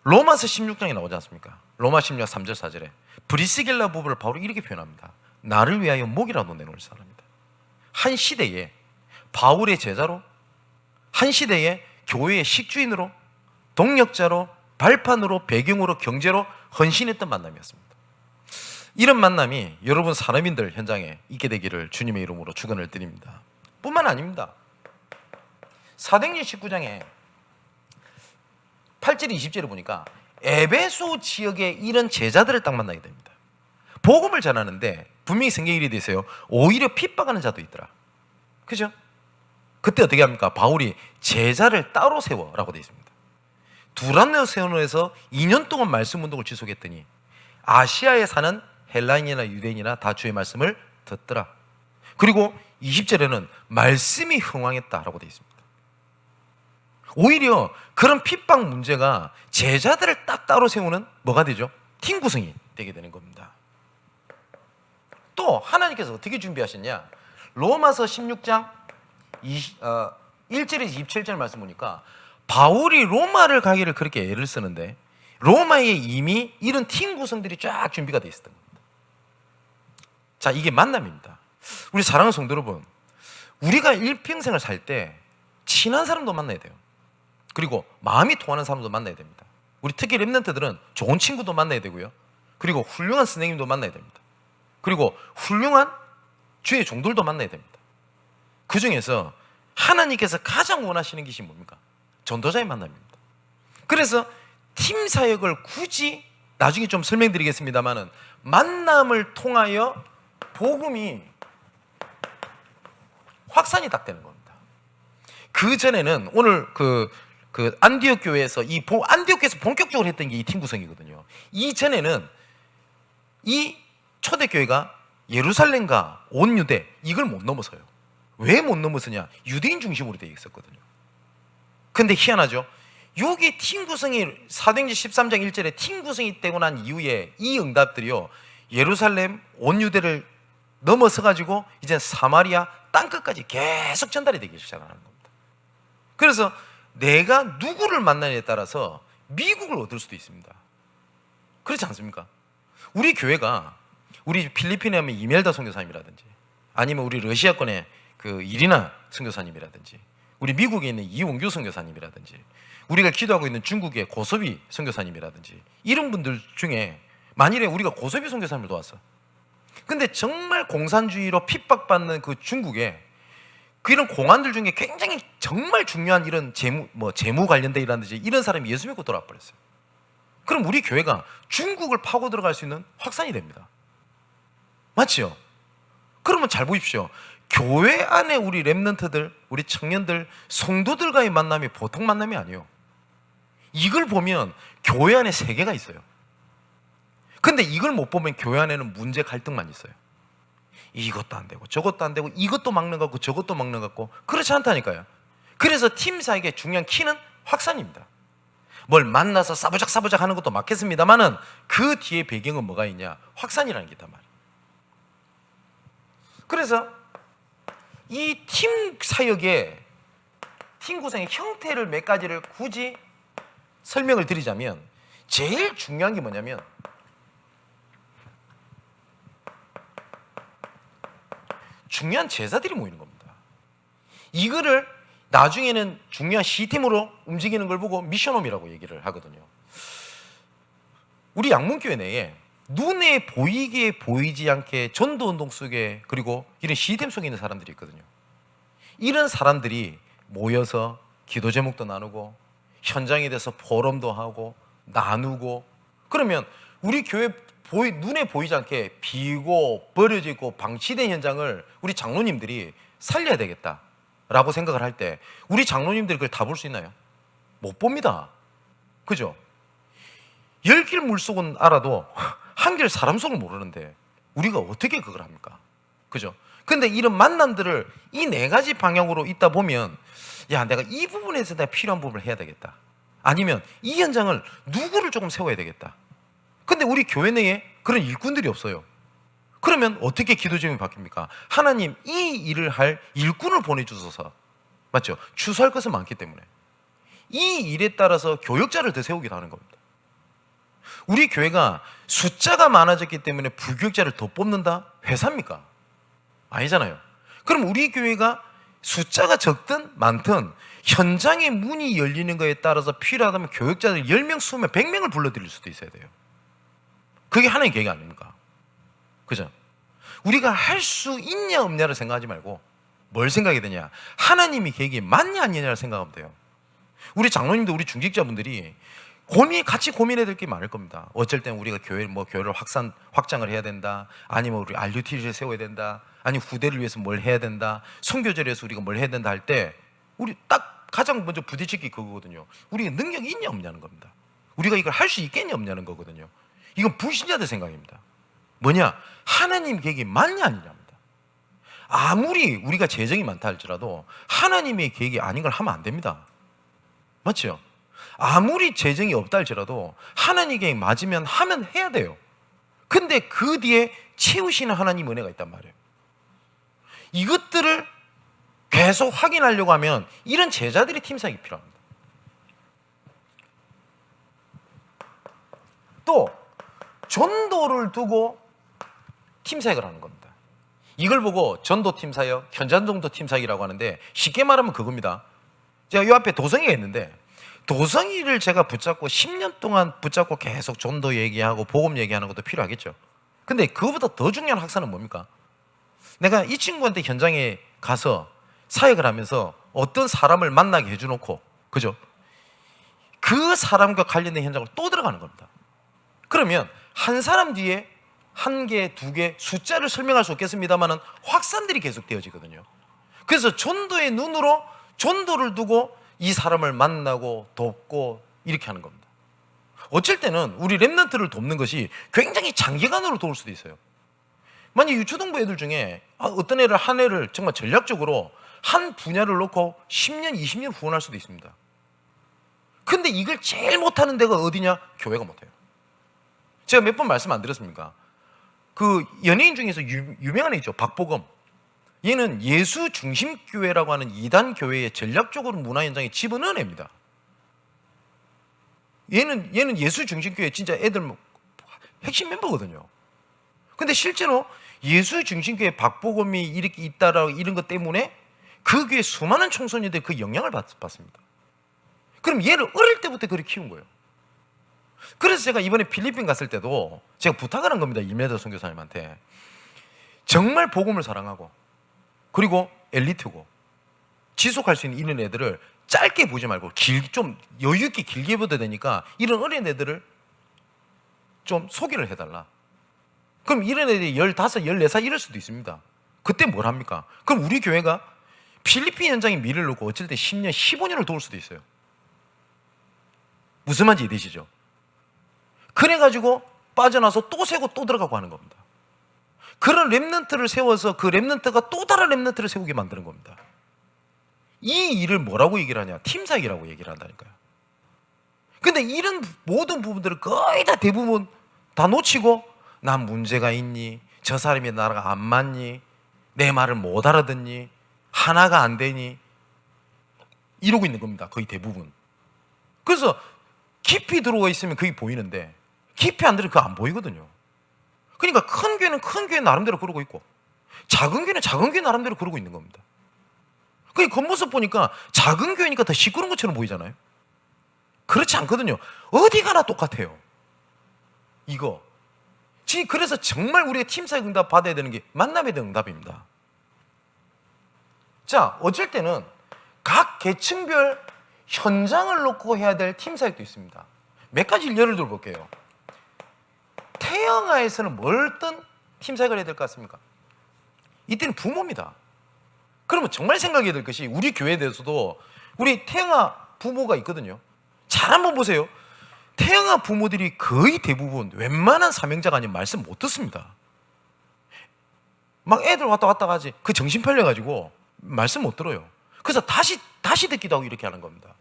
로마서 16장에 나오지 않습니까? 로마 16장 3절 4절에 브리스길라 부부를 바로 이렇게 표현합니다. 나를 위하여 목이라도 내놓을 사람이다. 한 시대에 바울의 제자로, 한 시대에 교회의 식주인으로, 동력자로, 발판으로, 배경으로, 경제로 헌신했던 만남이었습니다. 이런 만남이 여러분 사람인들 현장에 있게 되기를 주님의 이름으로 축원을 드립니다. 뿐만 아닙니다. 사도행전 19장에 8절 20절을 보니까 에베소 지역에 이런 제자들을 딱 만나게 됩니다. 복음을 전하는데 분명히 성경에 이르게 돼 있어요. 오히려 핍박하는 자도 있더라. 그죠? 그때 어떻게 합니까? 바울이 제자를 따로 세워라고 되어 있습니다. 두란노 세원에서 2년 동안 말씀 운동을 지속했더니 아시아에 사는 헬라인이나 유대인이나 다 주의 말씀을 듣더라. 그리고 20절에는 말씀이 흥왕했다라고 되어 있습니다. 오히려 그런 핍박 문제가 제자들을 딱 따로 세우는 뭐가 되죠? 팀 구성이 되게 되는 겁니다. 또 하나님께서 어떻게 준비하셨냐? 로마서 16장 1절에서 27절 말씀 보니까 바울이 로마를 가기를 그렇게 애를 쓰는데 로마에 이미 이런 팀 구성들이 쫙 준비가 되어 있었던 겁니다. 자, 이게 만남입니다. 우리 사랑하는 성도 여러분, 우리가 일평생을 살 때 친한 사람도 만나야 돼요. 그리고 마음이 통하는 사람도 만나야 됩니다. 우리 특히 랩런트들은 좋은 친구도 만나야 되고요. 그리고 훌륭한 선생님도 만나야 됩니다. 그리고 훌륭한 주의 종들도 만나야 됩니다. 그 중에서 하나님께서 가장 원하시는 것이 뭡니까? 전도자의 만남입니다. 그래서 팀 사역을 굳이 나중에 좀 설명드리겠습니다만은 만남을 통하여 복음이 확산이 딱 되는 겁니다. 그 전에는 오늘 그 안디옥 교회에서 안디옥에서 본격적으로 했던 게 이 팀 구성이거든요. 이전에는 이 초대교회가 예루살렘과 온 유대 이걸 못 넘어서요. 왜 못 넘어서냐? 유대인 중심으로 되어 있었거든요. 근데 희한하죠? 여기 팀 구성이 사도행전 13장 1절에 팀 구성이 되고 난 이후에 이 응답들이요, 예루살렘 온 유대를 넘어서 가지고 이제 사마리아 땅끝까지 계속 전달이 되기 시작하는 겁니다. 그래서 내가 누구를 만나냐에 따라서 미국을 얻을 수도 있습니다. 그렇지 않습니까? 우리 교회가 우리 필리핀에 하면 이멜다 선교사님이라든지 아니면 우리 러시아권의 그 이리나 선교사님이라든지 우리 미국에 있는 이원규 선교사님이라든지 우리가 기도하고 있는 중국의 고소비 선교사님이라든지 이런 분들 중에 만일에 우리가 고소비 선교사님을 도왔어. 근데 정말 공산주의로 핍박받는 그 중국에 그런 공안들 중에 굉장히 정말 중요한 이런 재무 관련된 일이라든지 이런 사람이 예수 믿고 돌아와 버렸어요. 그럼 우리 교회가 중국을 파고 들어갈 수 있는 확산이 됩니다. 맞죠? 그러면 잘 보십시오. 교회 안에 우리 랩런트들, 우리 청년들, 성도들과의 만남이 보통 만남이 아니에요. 이걸 보면 교회 안에 세계가 있어요. 근데 이걸 못 보면 교회 안에는 문제 갈등만 있어요. 이것도 안 되고 저것도 안 되고 이것도 막는 것 같고 저것도 막는 것 같고 그렇지 않다니까요. 그래서 팀 사역의 중요한 키는 확산입니다. 뭘 만나서 싸부작 하는 것도 맞겠습니다만은 그 뒤에 배경은 뭐가 있냐? 확산이라는 게 있단 말이에요. 그래서 이 팀 사역의 팀 구성의 형태를 몇 가지를 굳이 설명을 드리자면 제일 중요한 게 뭐냐면 중요한 제자들이 모이는 겁니다. 이거를 나중에는 중요한 시스템으로 움직이는 걸 보고 미션홈이라고 얘기를 하거든요. 우리 양문교회 내에 눈에 보이게 보이지 않게 전도운동 속에, 그리고 이런 시스템 속에 있는 사람들이 있거든요. 이런 사람들이 모여서 기도 제목도 나누고 현장에 대해서 포럼도 하고 나누고, 그러면 우리 교회 눈에 보이지 않게 비고 버려져 있고 방치된 현장을 우리 장로님들이 살려야 되겠다라고 생각을 할 때 우리 장로님들이 그걸 다 볼 수 있나요? 못 봅니다. 그죠? 10길 물속은 알아도 한길 사람 속을 모르는데 우리가 어떻게 그걸 합니까? 그죠? 근데 이런 만남들을 이 4가지 방향으로 있다 보면, 야, 내가 이 부분에서 내가 필요한 부분을 해야 되겠다, 아니면 이 현장을 누구를 조금 세워야 되겠다. 근데 우리 교회 내에 그런 일꾼들이 없어요. 그러면 어떻게 기도 제목이 바뀝니까? 하나님, 이 일을 할 일꾼을 보내주소서. 맞죠? 추수할 것은 많기 때문에 이 일에 따라서 교역자를 더 세우기도 하는 겁니다. 우리 교회가 숫자가 많아졌기 때문에 부교역자를 더 뽑는다? 회사입니까? 아니잖아요. 그럼 우리 교회가 숫자가 적든 많든 현장의 문이 열리는 것에 따라서 필요하다면 교역자들 10명, 20명, 100명을 불러드릴 수도 있어야 돼요. 그게 하나님의 계획이 아닙니까? 그죠? 우리가 할 수 있냐 없냐를 생각하지 말고 뭘 생각해야 되냐, 하나님의 계획이 맞냐 아니냐를 생각하면 돼요. 우리 장로님들, 우리 중직자분들이 같이 고민해야 될 게 많을 겁니다. 어쩔 때는 우리가 교회를 확장을 해야 된다, 아니면 우리 RUTC를 세워야 된다, 아니면 후대를 위해서 뭘 해야 된다, 선교제를 위해서 우리가 뭘 해야 된다 할 때 우리 딱 가장 먼저 부딪힐 게 그거거든요. 우리가 능력이 있냐 없냐는 겁니다. 우리가 이걸 할 수 있겠냐 없냐는 거거든요. 이건 불신자들 생각입니다. 뭐냐? 하나님 계획이 맞냐 아니냐입니다. 아무리 우리가 재정이 많다 할지라도 하나님의 계획이 아닌 걸 하면 안 됩니다. 맞죠? 아무리 재정이 없다 할지라도 하나님의 계획 맞으면 하면 해야 돼요. 근데 그 뒤에 채우시는 하나님 은혜가 있단 말이에요. 이것들을 계속 확인하려고 하면 이런 제자들이 팀사역이 필요합니다. 또 전도를 두고 팀사역을 하는 겁니다. 이걸 보고 전도팀사역, 현장정도팀사역이라고 하는데, 쉽게 말하면 그겁니다. 제가 이 앞에 도성이가 있는데 도성이를 제가 붙잡고 10년 동안 붙잡고 계속 전도 얘기하고 복음 얘기하는 것도 필요하겠죠. 근데 그거보다 더 중요한 학사는 뭡니까? 내가 이 친구한테 현장에 가서 사역을 하면서 어떤 사람을 만나게 해주놓고, 그죠? 그 사람과 관련된 현장을 또 들어가는 겁니다. 그러면 한 사람 뒤에 1개, 2개 숫자를 설명할 수 없겠습니다만은 확산들이 계속 되어지거든요. 그래서 전도의 눈으로 전도를 두고 이 사람을 만나고 돕고 이렇게 하는 겁니다. 어쩔 때는 우리 렘넌트를 돕는 것이 굉장히 장기간으로 도울 수도 있어요. 만약 유초등부 애들 중에 어떤 애를 한 애를 정말 전략적으로 한 분야를 놓고 10년, 20년 후원할 수도 있습니다. 근데 이걸 제일 못하는 데가 어디냐? 교회가 못해요. 제가 몇 번 말씀 안 드렸습니까? 그 연예인 중에서 유명한 애 있죠, 박보검. 얘는 예수 중심 교회라고 하는 2단 교회에 전략적으로 문화 현장에 집어넣은 애입니다. 얘는 예수 중심 교회 진짜 애들 핵심 멤버거든요. 근데 실제로 예수 중심 교회 박보검이 이렇게 있다라고 이런 것 때문에 그 교회 수많은 청소년들이 그 영향을 받습니다. 그럼 얘를 어릴 때부터 그렇게 키운 거예요. 그래서 제가 이번에 필리핀 갔을 때도 제가 부탁을 한 겁니다. 일메더 선교사님한테. 정말 복음을 사랑하고 그리고 엘리트고 지속할 수 있는 이런 애들을 짧게 보지 말고 좀 여유 있게 길게 보다 되니까 이런 어린 애들을 좀 소개를 해달라. 그럼 이런 애들이 15, 14살 이럴 수도 있습니다. 그때 뭘 합니까? 그럼 우리 교회가 필리핀 현장에 미래를 놓고 어쩔 때 10년, 15년을 도울 수도 있어요. 무슨 말인지 이해되시죠? 그래가지고 빠져나서 또 세고 또 들어가고 하는 겁니다. 그런 렘넌트를 세워서 그 렘넌트가 또 다른 렘넌트를 세우게 만드는 겁니다. 이 일을 뭐라고 얘기를 하냐? 팀사역이라고 얘기를 한다니까요. 근데 이런 모든 부분들을 거의 다 대부분 다 놓치고, 난 문제가 있니? 저 사람이 나랑 안 맞니? 내 말을 못 알아듣니? 하나가 안 되니? 이러고 있는 겁니다. 거의 대부분. 그래서 깊이 들어와 있으면 그게 보이는데 깊이 안 들어오면 그거 안 보이거든요. 그러니까 큰 교회는 큰 교회 나름대로 그러고 있고 작은 교회는 작은 교회 나름대로 그러고 있는 겁니다. 그 겉모습 보니까 작은 교회니까 더 시끄러운 것처럼 보이잖아요. 그렇지 않거든요. 어디 가나 똑같아요. 이거 그래서 정말 우리가 팀사역 응답 받아야 되는 게 만남에 대한 응답입니다. 자, 어쩔 때는 각 계층별 현장을 놓고 해야 될 팀사역도 있습니다. 몇 가지를 예를 들어 볼게요. 태영아에서는 뭘 어떤 팀사역을 해야 될 것 같습니까? 이때는 부모입니다. 그러면 정말 생각해야 될 것이 우리 교회에 대해서도 우리 태영아 부모가 있거든요. 잘 한번 보세요. 태영아 부모들이 거의 대부분 웬만한 사명자가 아니면 말씀 못 듣습니다. 막 애들 왔다 갔다 가지. 그 정신 팔려가지고 말씀 못 들어요. 그래서 다시 듣기도 하고 이렇게 하는 겁니다.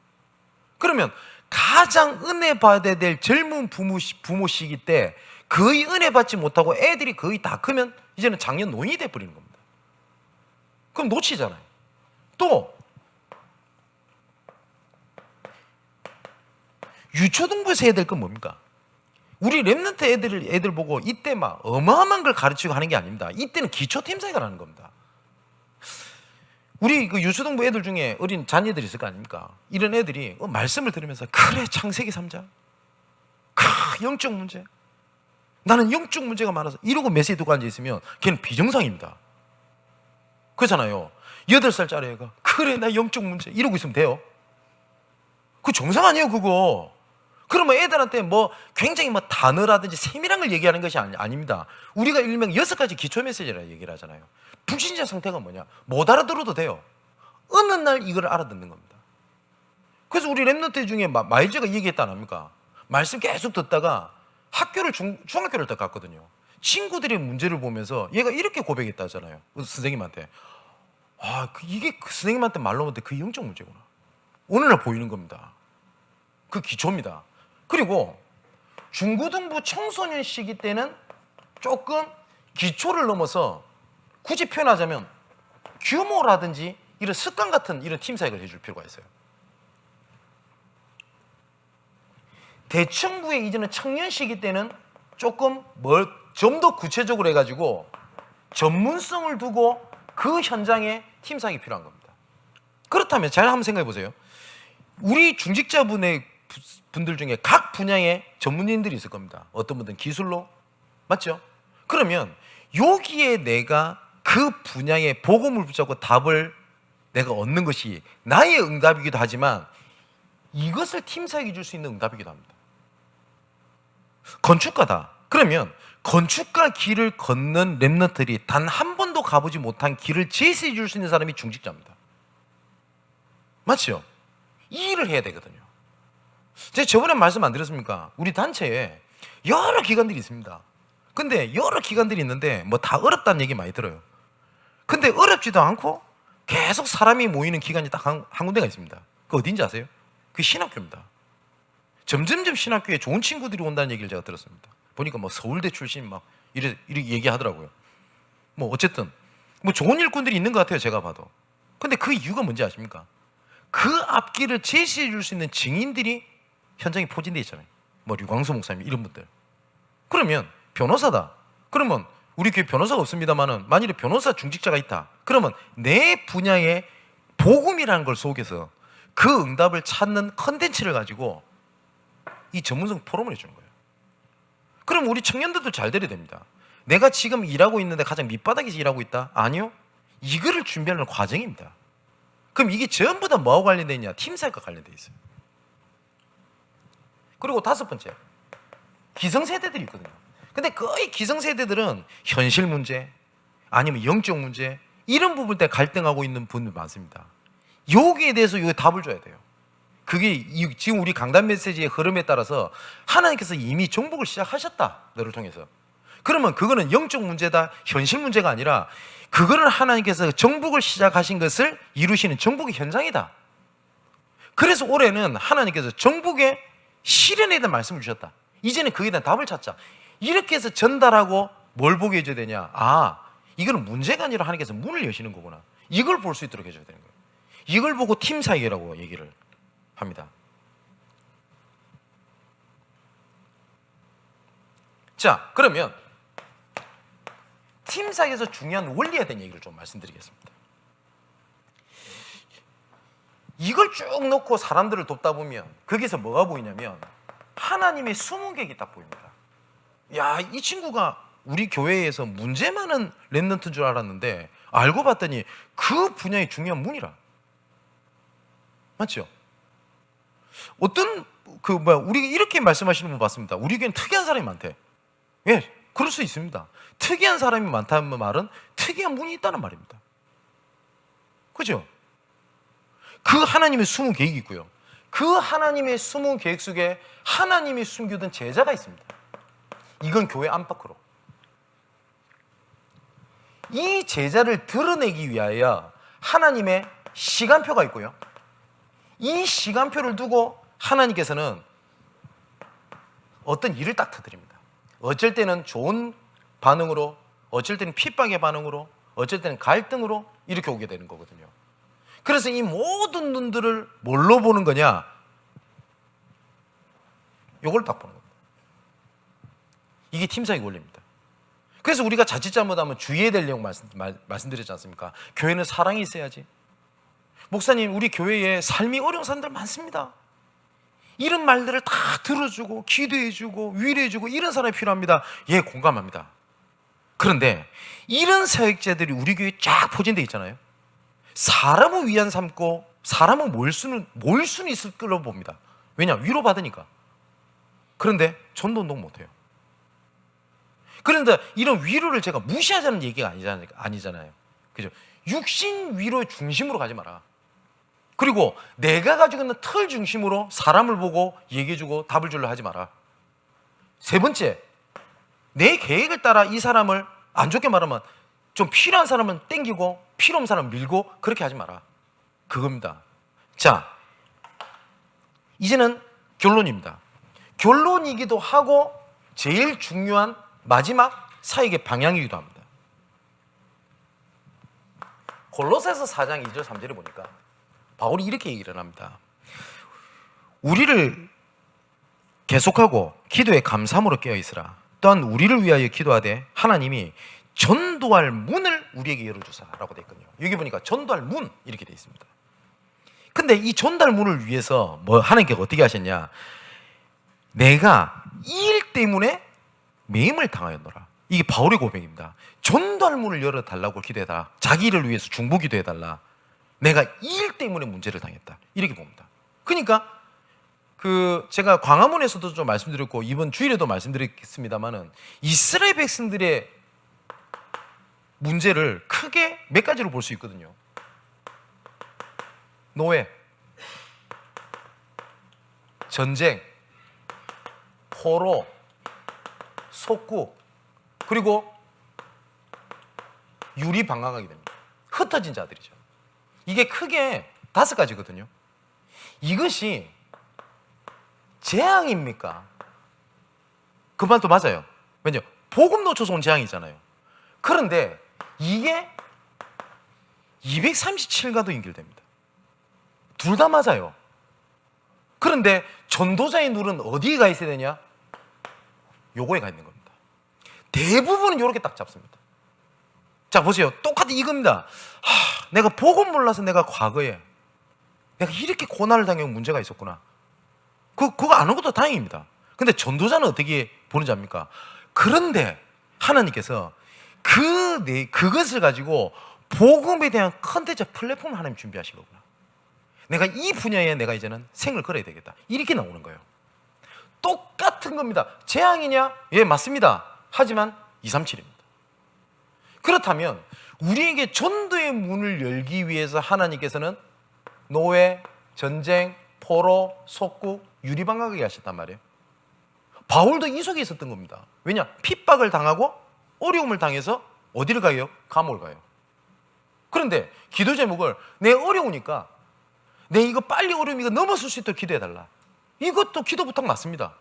그러면 가장 은혜 받아야 될 젊은 부모 시기 때 거의 은혜 받지 못하고 애들이 거의 다 크면 이제는 장년 노인이 돼버리는 겁니다. 그럼 놓치잖아요. 또 유초등부에서 해야 될 건 뭡니까? 우리 랩런트 애들 보고 이때 막 어마어마한 걸 가르치고 하는 게 아닙니다. 이때는 기초팀사역을 하는 겁니다. 우리 그 유초등부 애들 중에 어린 자녀들이 있을 거 아닙니까? 이런 애들이 말씀을 들으면서 그래 창세기 3장 영적 문제, 나는 영적 문제가 많아서 이러고 메시지 듣고 앉아있으면 걔는 비정상입니다. 그렇잖아요. 8살짜리 애가 그래 나 영적 문제 이러고 있으면 돼요? 그거 정상 아니에요 그거. 그러면 애들한테 뭐 굉장히 뭐 단어라든지 세밀한 걸 얘기하는 것이 아닙니다. 우리가 일명 6가지 기초 메시지라 얘기를 하잖아요. 불신자 상태가 뭐냐? 못 알아들어도 돼요. 어느 날 이걸 알아듣는 겁니다. 그래서 우리 랩런트 중에 마일즈가 얘기했다 안 합니까? 말씀 계속 듣다가 학교를 중학교를 딱 갔거든요. 친구들의 문제를 보면서 얘가 이렇게 고백했다 하잖아요. 선생님한테. 이게 그 선생님한테 말로 못해 그 영적 문제구나. 오늘날 보이는 겁니다. 그 기초입니다. 그리고 중고등부 청소년 시기 때는 조금 기초를 넘어서 굳이 표현하자면 규모라든지 이런 습관 같은 이런 팀사역을 해줄 필요가 있어요. 대청부에 이제는 청년 시기 때는 조금 좀 더 구체적으로 해가지고 전문성을 두고 그 현장에 팀사역이 필요한 겁니다. 그렇다면 잘 한번 생각해 보세요. 우리 중직자분들 중에 각 분야의 전문인들이 있을 겁니다. 어떤 분들은 기술로, 맞죠? 그러면 여기에 내가 그 분야의 복음을 붙잡고 답을 내가 얻는 것이 나의 응답이기도 하지만 이것을 팀사역이 줄 수 있는 응답이기도 합니다. 건축가다. 그러면 건축가 길을 걷는 랩런트들이 단 한 번도 가보지 못한 길을 제시해 줄 수 있는 사람이 중직자입니다. 맞죠? 이 일을 해야 되거든요. 제가 저번에 말씀 안 드렸습니까? 우리 단체에 여러 기관들이 있습니다. 근데 여러 기관들이 있는데 뭐 다 어렵다는 얘기 많이 들어요. 근데 어렵지도 않고 계속 사람이 모이는 기관이 딱 한 군데가 있습니다. 그 어딘지 아세요? 그 신학교입니다. 점점점 신학교에 좋은 친구들이 온다는 얘기를 제가 들었습니다. 보니까 뭐 서울대 출신 막 이렇게 얘기하더라고요. 뭐 어쨌든 뭐 좋은 일꾼들이 있는 것 같아요. 제가 봐도. 근데 그 이유가 뭔지 아십니까? 그 앞길을 제시해 줄 수 있는 증인들이 현장에 포진되어 있잖아요. 뭐 류광수 목사님 이런 분들. 그러면 변호사다. 그러면 우리 교회 변호사가 없습니다만은 만일에 변호사 중직자가 있다. 그러면 내 분야의 복음이라는 걸 속에서 그 응답을 찾는 컨텐츠를 가지고 이 전문성 포럼을 해주는 거예요. 그럼 우리 청년들도 잘 돼야 됩니다. 내가 지금 일하고 있는데 가장 밑바닥에서 일하고 있다? 아니요. 이거를 준비하는 과정입니다. 그럼 이게 전부 다 뭐하고 관련되어 있냐? 팀사역과 관련되어 있어요. 그리고 5번째, 기성세대들이 있거든요. 근데 거의 기성세대들은 현실 문제 아니면 영적 문제 이런 부분 때 갈등하고 있는 분들 많습니다. 여기에 대해서 이 답을 줘야 돼요. 그게 지금 우리 강단 메시지의 흐름에 따라서 하나님께서 이미 정복을 시작하셨다. 너를 통해서. 그러면 그거는 영적 문제다, 현실 문제가 아니라 그거는 하나님께서 정복을 시작하신 것을 이루시는 정복의 현장이다. 그래서 올해는 하나님께서 정복의 실현에 대한 말씀을 주셨다. 이제는 그에 대한 답을 찾자. 이렇게 해서 전달하고 뭘 보게 해줘야 되냐? 이거는 문제가 아니라 하나님께서 문을 여시는 거구나. 이걸 볼 수 있도록 해줘야 되는 거예요. 이걸 보고 팀사역이라고 얘기를 합니다. 자, 그러면 팀사역에서 중요한 원리에 대한 얘기를 좀 말씀드리겠습니다. 이걸 쭉 놓고 사람들을 돕다 보면 거기서 뭐가 보이냐면 하나님의 숨은 객이 딱 보입니다. 야, 이 친구가 우리 교회에서 문제 많은 랩런트인 줄 알았는데 알고 봤더니 그 분야의 중요한 문이라. 맞죠? 어떤 우리 이렇게 말씀하시는 분 봤습니다. 우리 교회는 특이한 사람이 많대. 예, 그럴 수 있습니다. 특이한 사람이 많다는 말은 특이한 문이 있다는 말입니다. 그죠? 그 하나님의 숨은 계획이 있고요. 그 하나님의 숨은 계획 속에 하나님이 숨겨둔 제자가 있습니다. 이건 교회 안팎으로. 이 제자를 드러내기 위하여 하나님의 시간표가 있고요. 이 시간표를 두고 하나님께서는 어떤 일을 딱 터뜨립니다. 어쩔 때는 좋은 반응으로, 어쩔 때는 핍박의 반응으로, 어쩔 때는 갈등으로 이렇게 오게 되는 거거든요. 그래서 이 모든 눈들을 뭘로 보는 거냐? 요걸 딱 보는 겁니다. 이게 팀사의 원리입니다. 그래서 우리가 자칫 잘못하면 주의해야 될 내용 말씀드렸지 않습니까? 교회는 사랑이 있어야지. 목사님, 우리 교회에 삶이 어려운 사람들 많습니다. 이런 말들을 다 들어주고 기도해주고 위로해주고 이런 사람이 필요합니다. 예, 공감합니다. 그런데 이런 사역자들이 우리 교회에 쫙 포진되어 있잖아요. 사람을 위안 삼고 사람을 모일 수는 있을 걸로 봅니다. 왜냐? 위로받으니까. 그런데 전도운동 못해요. 그런데 이런 위로를 제가 무시하자는 얘기가 아니잖아요. 그죠? 육신 위로의 중심으로 가지 마라. 그리고 내가 가지고 있는 틀 중심으로 사람을 보고 얘기해주고 답을 주려 하지 마라. 세 번째, 내 계획을 따라 이 사람을 안 좋게 말하면 좀 필요한 사람은 땡기고 필요 없는 사람은 밀고 그렇게 하지 마라. 그겁니다. 자, 이제는 결론입니다. 결론이기도 하고 제일 중요한 마지막 사역의 방향이기도 합니다. 골로새서 4장 2절 3절에 보니까 바울이 이렇게 얘기를 합니다. 우리를 계속하고 기도에 감사함으로 깨어있으라. 또한 우리를 위하여 기도하되 하나님이 전도할 문을 우리에게 열어주사라고 되어 있거든요. 여기 보니까 전도할 문 이렇게 되어 있습니다. 근데 이 전도할 문을 위해서 하나님께서 어떻게 하셨냐? 내가 이 일 때문에 매임을 당하였노라. 이게 바울의 고백입니다. 전도할 문을 열어달라고 기도해달라. 자기 일을 위해서 중보 기도해달라. 내가 이 일 때문에 문제를 당했다. 이렇게 봅니다. 그러니까 제가 광화문에서도 좀 말씀드렸고 이번 주일에도 말씀드렸습니다만은 이스라엘 백성들의 문제를 크게 몇 가지로 볼 수 있거든요. 노예, 전쟁, 포로, 속국, 그리고 유리방황하게 됩니다. 흩어진 자들이죠. 이게 크게 5가지거든요. 이것이 재앙입니까? 그 말도 맞아요. 왜냐? 복음 놓쳐서 온 재앙이잖아요. 그런데 이게 237가도 연결됩니다. 둘 다 맞아요. 그런데 전도자의 눈은 어디에 가 있어야 되냐? 요거에 가 있는 겁니다. 대부분은 요렇게 딱 잡습니다. 자, 보세요. 똑같이 이겁니다. 내가 복음 몰라서 내가 과거에 내가 이렇게 고난을 당하고 문제가 있었구나. 그거 아는 것도 다행입니다. 근데 전도자는 어떻게 보는지 압니까? 그런데 하나님께서 그것을 가지고 복음에 대한 컨텐츠 플랫폼을 하나님 준비하신 거구나. 내가 이 분야에 내가 이제는 생을 걸어야 되겠다. 이렇게 나오는 거예요. 똑같은 겁니다. 재앙이냐? 예, 맞습니다. 하지만 237입니다. 그렇다면 우리에게 전도의 문을 열기 위해서 하나님께서는 노예, 전쟁, 포로, 속국, 유리방황하게 하셨단 말이에요. 바울도 이 속에 있었던 겁니다. 왜냐? 핍박을 당하고 어려움을 당해서 어디를 가요? 감옥을 가요. 그런데 기도 제목을 내 어려우니까 내 이거 빨리 어려움 이거 넘어설 수 있도록 기도해달라. 이것도 기도 부탁 맞습니다.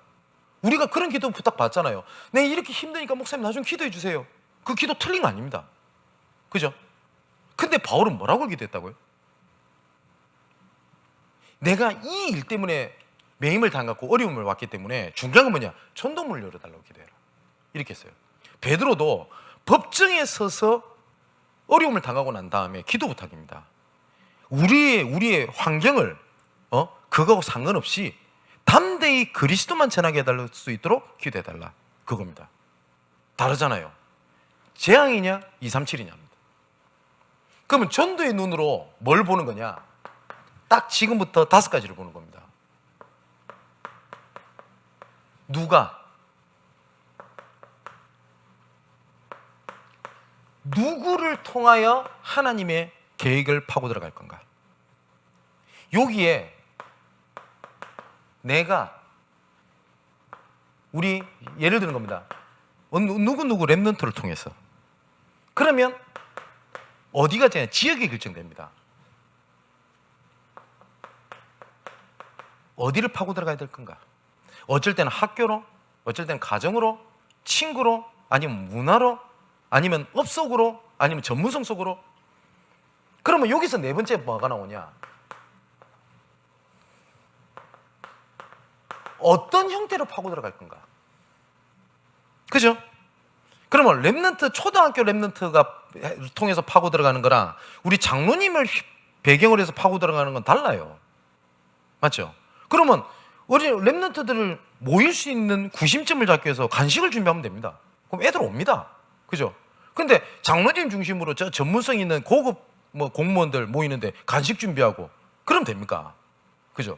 우리가 그런 기도 부탁 받잖아요. 내 이렇게 힘드니까 목사님 나 좀 기도해 주세요. 그 기도 틀린 거 아닙니다. 그죠? 근데 바울은 뭐라고 기도했다고요? 내가 이 일 때문에 매임을 당했고 어려움을 왔기 때문에 중요한 건 뭐냐? 전도문을 열어달라고 기도해라. 이렇게 했어요. 베드로도 법정에 서서 어려움을 당하고 난 다음에 기도 부탁입니다. 우리의 환경을 그거하고 상관없이 담대히 그리스도만 전하게 해달랄 수 있도록 기도해달라. 그겁니다. 다르잖아요. 재앙이냐 237이냐 합니다. 그러면 전도의 눈으로 뭘 보는 거냐? 딱 지금부터 5가지를 보는 겁니다. 누구를 통하여 하나님의 계획을 파고 들어갈 건가? 여기에 내가 우리 예를 드는 겁니다. 누구 랩넌트를 통해서. 그러면 어디가 지역이 결정됩니다. 어디를 파고 들어가야 될 건가? 어쩔 때는 학교로, 어쩔 때는 가정으로, 친구로, 아니면 문화로, 아니면 업속으로, 아니면 전문성 속으로. 그러면 여기서 네 번째 뭐가 나오냐? 어떤 형태로 파고 들어갈 건가? 그죠? 그러면 랩넌트, 초등학교 랩넌트가 통해서 파고 들어가는 거랑 우리 장로님을 배경으로 해서 파고 들어가는 건 달라요. 맞죠? 그러면 우리 랩넌트들을 모일 수 있는 구심점을 잡기 위해서 간식을 준비하면 됩니다. 그럼 애들 옵니다. 그죠? 근데 장로님 중심으로 저 전문성 있는 고급 공무원들 모이는데 간식 준비하고 그러면 됩니까? 그죠?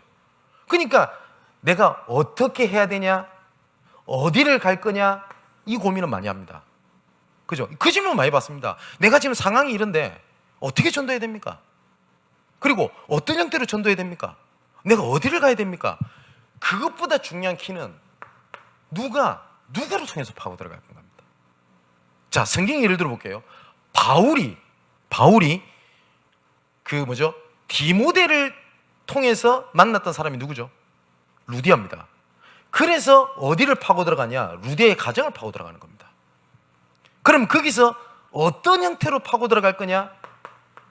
그러니까 내가 어떻게 해야 되냐? 어디를 갈 거냐? 이 고민은 많이 합니다. 그죠? 그 질문 많이 받습니다. 내가 지금 상황이 이런데 어떻게 전도해야 됩니까? 그리고 어떤 형태로 전도해야 됩니까? 내가 어디를 가야 됩니까? 그것보다 중요한 키는 누구를 통해서 파고 들어갈 겁니다. 자, 성경 예를 들어 볼게요. 바울이 디모데를 통해서 만났던 사람이 누구죠? 루디아입니다. 그래서 어디를 파고 들어가냐? 루디아의 가정을 파고 들어가는 겁니다. 그럼 거기서 어떤 형태로 파고 들어갈 거냐?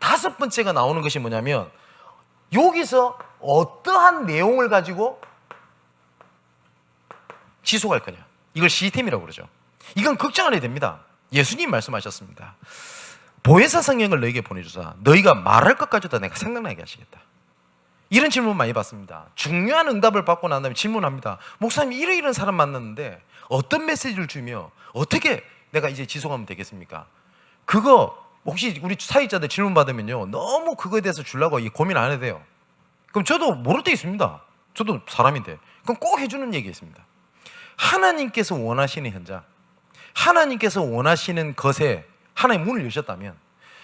5번째가 나오는 것이 뭐냐면 여기서 어떠한 내용을 가지고 지속할 거냐? 이걸 시스템이라고 그러죠. 이건 걱정 안 해도 됩니다. 예수님 말씀하셨습니다. 보혜사 성령을 너에게 보내주사 너희가 말할 것까지도 내가 생각나게 하시겠다. 이런 질문 많이 받습니다. 중요한 응답을 받고 난 다음에 질문합니다. 목사님 이런 사람 만났는데 어떤 메시지를 주며 어떻게 내가 이제 지속하면 되겠습니까? 그거 혹시 우리 사역자들 질문 받으면요 너무 그거에 대해서 주려고 고민 안 해도 돼요. 그럼 저도 모를 때 있습니다. 저도 사람인데 그럼 꼭 해주는 얘기 있습니다. 하나님께서 원하시는 현장, 하나님께서 원하시는 것에 하나님 문을 여셨다면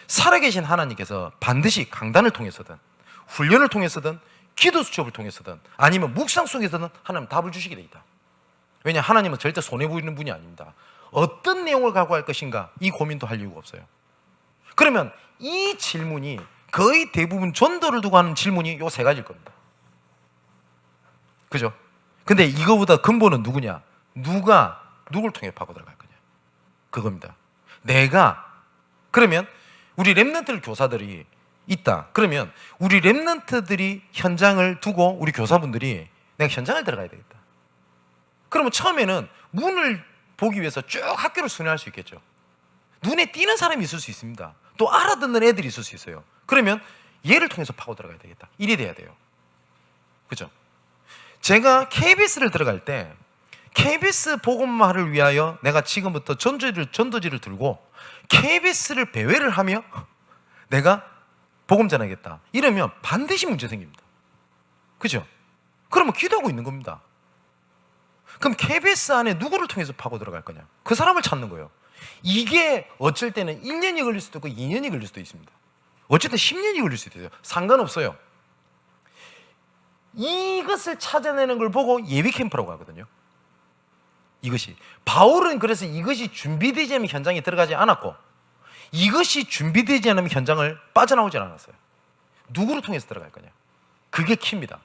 살아계신 하나님께서 반드시 강단을 통해서든 훈련을 통해서든 기도 수첩을 통해서든 아니면 묵상 속에서든 하나님 답을 주시게 돼 있다. 왜냐? 하나님은 절대 손해보이는 분이 아닙니다. 어떤 내용을 갖고 할 것인가 이 고민도 할 이유가 없어요. 그러면 이 질문이 거의 대부분 전도를 두고 하는 질문이 요 3가지일 겁니다. 그죠? 근데 이거보다 근본은 누구냐? 누가 누굴 통해 파고 들어갈 거냐? 그겁니다. 그러면 우리 랩넌트 교사들이 있다. 그러면 우리 랩넌트들이 현장을 두고 우리 교사분들이 내가 현장을 들어가야 되겠다. 그러면 처음에는 문을 보기 위해서 쭉 학교를 순회할 수 있겠죠. 눈에 띄는 사람이 있을 수 있습니다. 또 알아듣는 애들이 있을 수 있어요. 그러면 얘를 통해서 파고 들어가야 되겠다. 이래 돼야 돼요. 그죠? 제가 KBS를 들어갈 때 KBS 복음화를 위하여 내가 지금부터 전도지를 들고 KBS를 배회를 하며 내가 복음 전하겠다. 이러면 반드시 문제 생깁니다. 그죠? 그러면 기도하고 있는 겁니다. 그럼 KBS 안에 누구를 통해서 파고 들어갈 거냐? 그 사람을 찾는 거예요. 이게 어쩔 때는 1년이 걸릴 수도 있고 2년이 걸릴 수도 있습니다. 어쨌든 10년이 걸릴 수도 있어요. 상관없어요. 이것을 찾아내는 걸 보고 예비 캠프라고 하거든요. 이것이 바울은 그래서 이것이 준비되지 않으면 현장에 들어가지 않았고 이것이 준비되지 않으면 현장을 빠져나오지 않았어요. 누구를 통해서 들어갈 거냐? 그게 키입니다.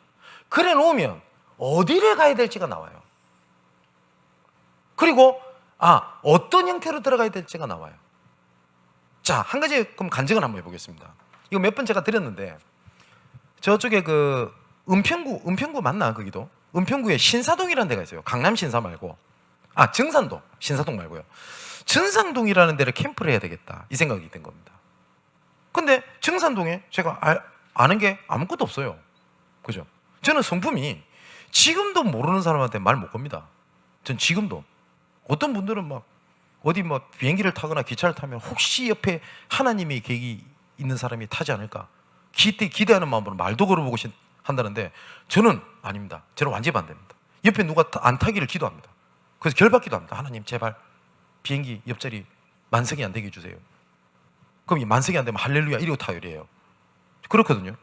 그래 놓으면 어디를 가야 될지가 나와요. 그리고 어떤 형태로 들어가야 될지가 나와요. 자, 한 가지 그럼 간증을 한번 해보겠습니다. 이거 몇 번 제가 드렸는데 저쪽에 그 은평구 맞나 거기도? 은평구에 신사동이라는 데가 있어요. 강남 신사 말고 정산동, 신사동 말고요. 정산동이라는 데를 캠프를 해야 되겠다 이 생각이 든 겁니다. 근데 정산동에 제가 아는 게 아무것도 없어요. 그죠? 저는 성품이 지금도 모르는 사람한테 말 못 겁니다. 전 지금도 어떤 분들은 막 어디 뭐 비행기를 타거나 기차를 타면 혹시 옆에 하나님의 계획이 있는 사람이 타지 않을까 기대하는 마음으로 말도 걸어보고 한다는데 저는 아닙니다. 저는 완전히 반대입니다. 옆에 누가 안 타기를 기도합니다. 그래서 결박기도 합니다. 하나님 제발 비행기 옆자리 만석이 안 되게 해주세요. 그럼 만석이 안 되면 할렐루야 이러고 타요. 이래요. 그렇거든요.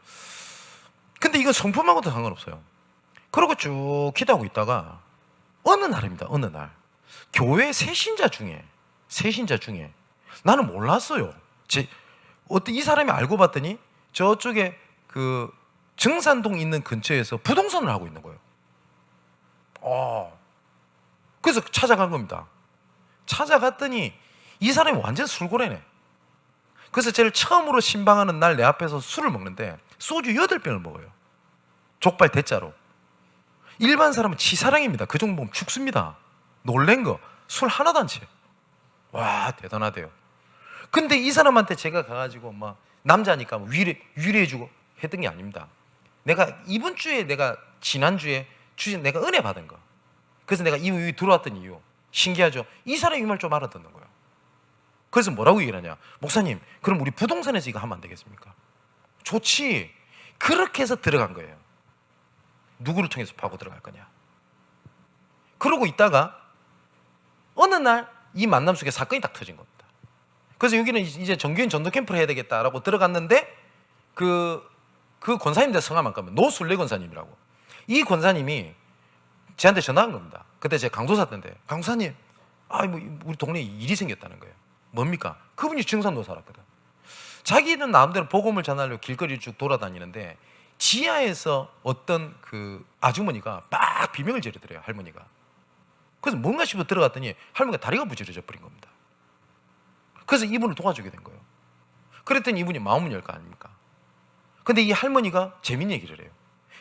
근데 이건 성품하고도 상관없어요. 그러고 쭉 기도하고 있다가 어느 날입니다. 어느 날 교회 세신자 중에 나는 몰랐어요. 어떤 이 사람이 알고 봤더니 저쪽에 그 정산동 있는 근처에서 부동산을 하고 있는 거예요. 그래서 찾아간 겁니다. 찾아갔더니 이 사람이 완전 술고래네. 그래서 제일 처음으로 신방하는 날 내 앞에서 술을 먹는데 소주 8병을 먹어요. 족발 대짜로. 일반 사람은 치사량입니다. 그 정도 보면 죽습니다. 놀란 거 술 하나도 안 취해. 와 대단하대요. 근데 이 사람한테 제가 가가지고 막 남자니까 뭐 위로해주고 했던 게 아닙니다. 내가 이번 주에 내가 지난주에 내가 은혜 받은 거. 그래서 내가 이 들어왔던 이유 신기하죠. 이 사람이 이 말 좀 알아듣는 거예요. 그래서 뭐라고 얘기를 하냐. 목사님 그럼 우리 부동산에서 이거 하면 안 되겠습니까? 좋지. 그렇게 해서 들어간 거예요. 누구를 통해서 파고 들어갈 거냐. 그러고 있다가 어느 날 이 만남 속에 사건이 딱 터진 겁니다. 그래서 여기는 이제 정규인 전도 캠프를 해야 되겠다라고 들어갔는데 그 권사님들 성함 안 까면 노술래 권사님이라고. 이 권사님이 저한테 전화한 겁니다. 그때 제가 강도사 때인데 강도사님 뭐 우리 동네에 일이 생겼다는 거예요. 뭡니까? 그분이 증산도 살았거든. 자기는 나름대로 복음을 전하려고 길거리를 쭉 돌아다니는데 지하에서 어떤 그 아주머니가 막 비명을 지르더래요. 할머니가. 그래서 뭔가 싶어 들어갔더니 할머니가 다리가 부지러져 버린 겁니다. 그래서 이분을 도와주게 된 거예요. 그랬더니 이분이 마음을 열 거 아닙니까? 근데 이 할머니가 재밌는 얘기를 해요.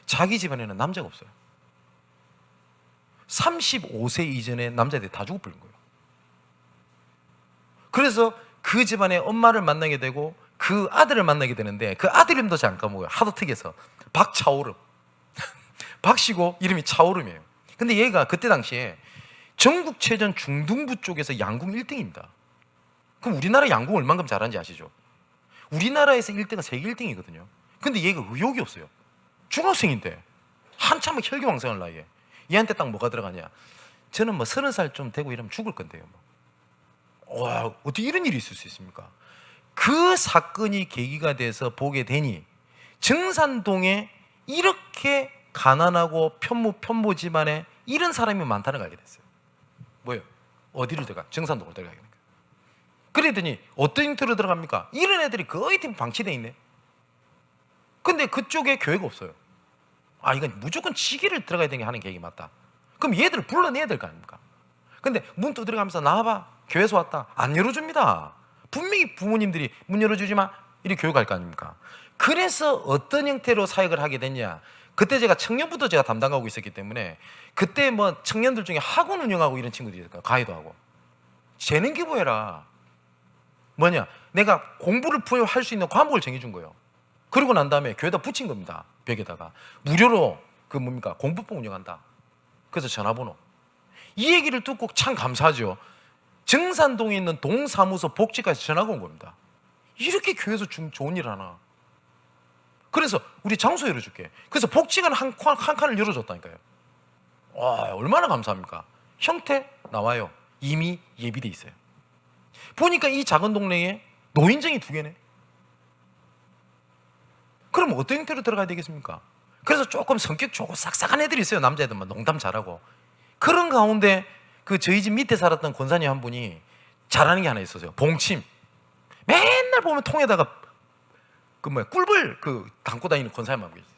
자기 집안에는 남자가 없어요. 35세 이전에 남자들이 다 죽어버린 거예요. 그래서 그 집안에 엄마를 만나게 되고 그 아들을 만나게 되는데 그 아들 이름도 잘 안 까먹어요. 하도 특이해서 박차오름. 박씨고 이름이 차오름이에요. 근데 얘가 그때 당시에 전국체전 중등부 쪽에서 양궁 1등입니다. 그럼 우리나라 양궁 얼만큼 잘하는지 아시죠? 우리나라에서 1등은 세계 1등이거든요. 근데 얘가 의욕이 없어요. 중학생인데 한참은 혈기왕성한 나이에 얘한테 딱 뭐가 들어가냐. 저는 뭐 30살 좀 되고 이러면 죽을 건데요. 와, 어떻게 이런 일이 있을 수 있습니까? 그 사건이 계기가 돼서 보게 되니 정산동에 이렇게 가난하고 편모 집안에 이런 사람이 많다는 걸 알게 됐어요. 뭐예요? 어디를 들어가? 정산동을 들어가게 된 거예요. 그랬더니 어떤 힌트로 들어갑니까? 이런 애들이 거의 대부분 방치되어 있네. 근데 그쪽에 교회가 없어요. 이건 무조건 지기를 들어가야 되는 게 하는 계획이 맞다. 그럼 얘들을 불러내야 될 거 아닙니까? 근데 문 두드려가면서 나와봐. 교회에서 왔다. 안 열어줍니다. 분명히 부모님들이 문 열어주지 마. 이렇게 교육할 거 아닙니까? 그래서 어떤 형태로 사역을 하게 됐냐. 그때 제가 청년부터 제가 담당하고 있었기 때문에 그때 뭐 청년들 중에 학원 운영하고 이런 친구들이 있을까요? 가이도 하고. 재능 기부해라. 뭐냐? 내가 공부를 할 수 있는 과목을 정해준 거예요. 그러고 난 다음에 교회에다 붙인 겁니다. 벽에다가. 무료로 공부법 운영한다. 그래서 전화번호. 이 얘기를 듣고 참 감사하죠. 정산동에 있는 동사무소 복지까지 전화가 온 겁니다. 이렇게 교회에서 좋은 일 하나. 그래서 우리 장소 열어줄게. 그래서 복지관 한 칸을 열어줬다니까요. 와, 얼마나 감사합니까? 형태 나와요. 이미 예비돼 있어요. 보니까 이 작은 동네에 노인정이 2개네. 그럼 어떤 형태로 들어가야 되겠습니까? 그래서 조금 성격 좋고 싹싹한 애들이 있어요. 남자애들만 농담 잘하고. 그런 가운데 저희 집 밑에 살았던 권사님 한 분이 잘하는 게 하나 있었어요. 봉침. 맨날 보면 통에다가 꿀벌 담고 다니는 권사님 한 분 있어요.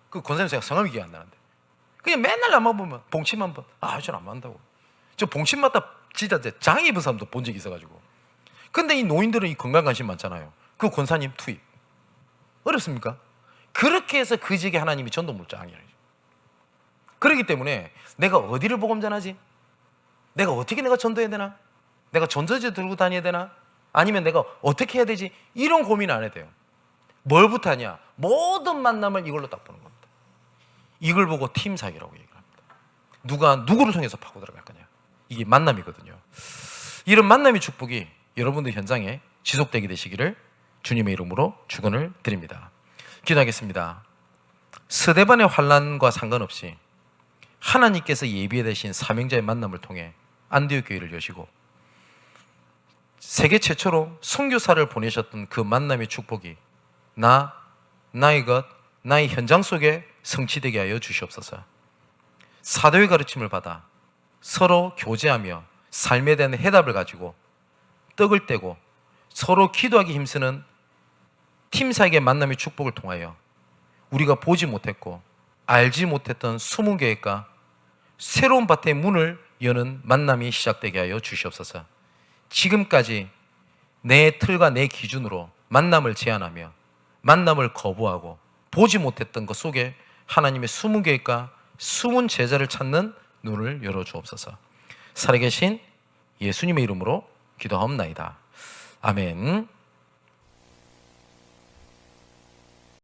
그 권사님 제가 성함이 기억 안 나는데. 그냥 맨날 나만 보면 봉침 한 번. 저는 안 맞는다고. 저 봉침 맞다 진짜 장애 입은 사람도 본 적이 있어가지고. 근데 이 노인들은 이 건강 관심 많잖아요. 그 권사님 투입. 어렵습니까? 그렇게 해서 그 지역에 하나님이 전도물장이에요. 그렇기 때문에 내가 어디를 복음 전하지? 내가 어떻게 전도해야 되나? 내가 전도지 들고 다녀야 되나? 아니면 내가 어떻게 해야 되지? 이런 고민 안 해도 돼요. 뭘부터 하냐? 모든 만남을 이걸로 딱 보는 겁니다. 이걸 보고 팀 사역이라고 얘기를 합니다. 누가 누구를 통해서 파고 들어갈 거냐? 이게 만남이거든요. 이런 만남의 축복이 여러분들 현장에 지속되게 되시기를 주님의 이름으로 축원을 드립니다. 기도하겠습니다. 스데반의 환난과 상관없이 하나님께서 예비해 되신 사명자의 만남을 통해 안디옥 교회를 여시고 세계 최초로 선교사를 보내셨던 그 만남의 축복이 나의 것, 나의 현장 속에 성취되게 하여 주시옵소서. 사도의 가르침을 받아 서로 교제하며 삶에 대한 해답을 가지고 떡을 떼고 서로 기도하기 힘쓰는 팀사에게 만남의 축복을 통하여 우리가 보지 못했고 알지 못했던 숨은 계획과 새로운 밭의 문을 여는 만남이 시작되게 하여 주시옵소서. 지금까지 내 틀과 내 기준으로 만남을 제한하며 만남을 거부하고 보지 못했던 것 속에 하나님의 숨은 계획과 숨은 제자를 찾는 눈을 열어주옵소서. 살아계신 예수님의 이름으로 기도하옵나이다. 아멘.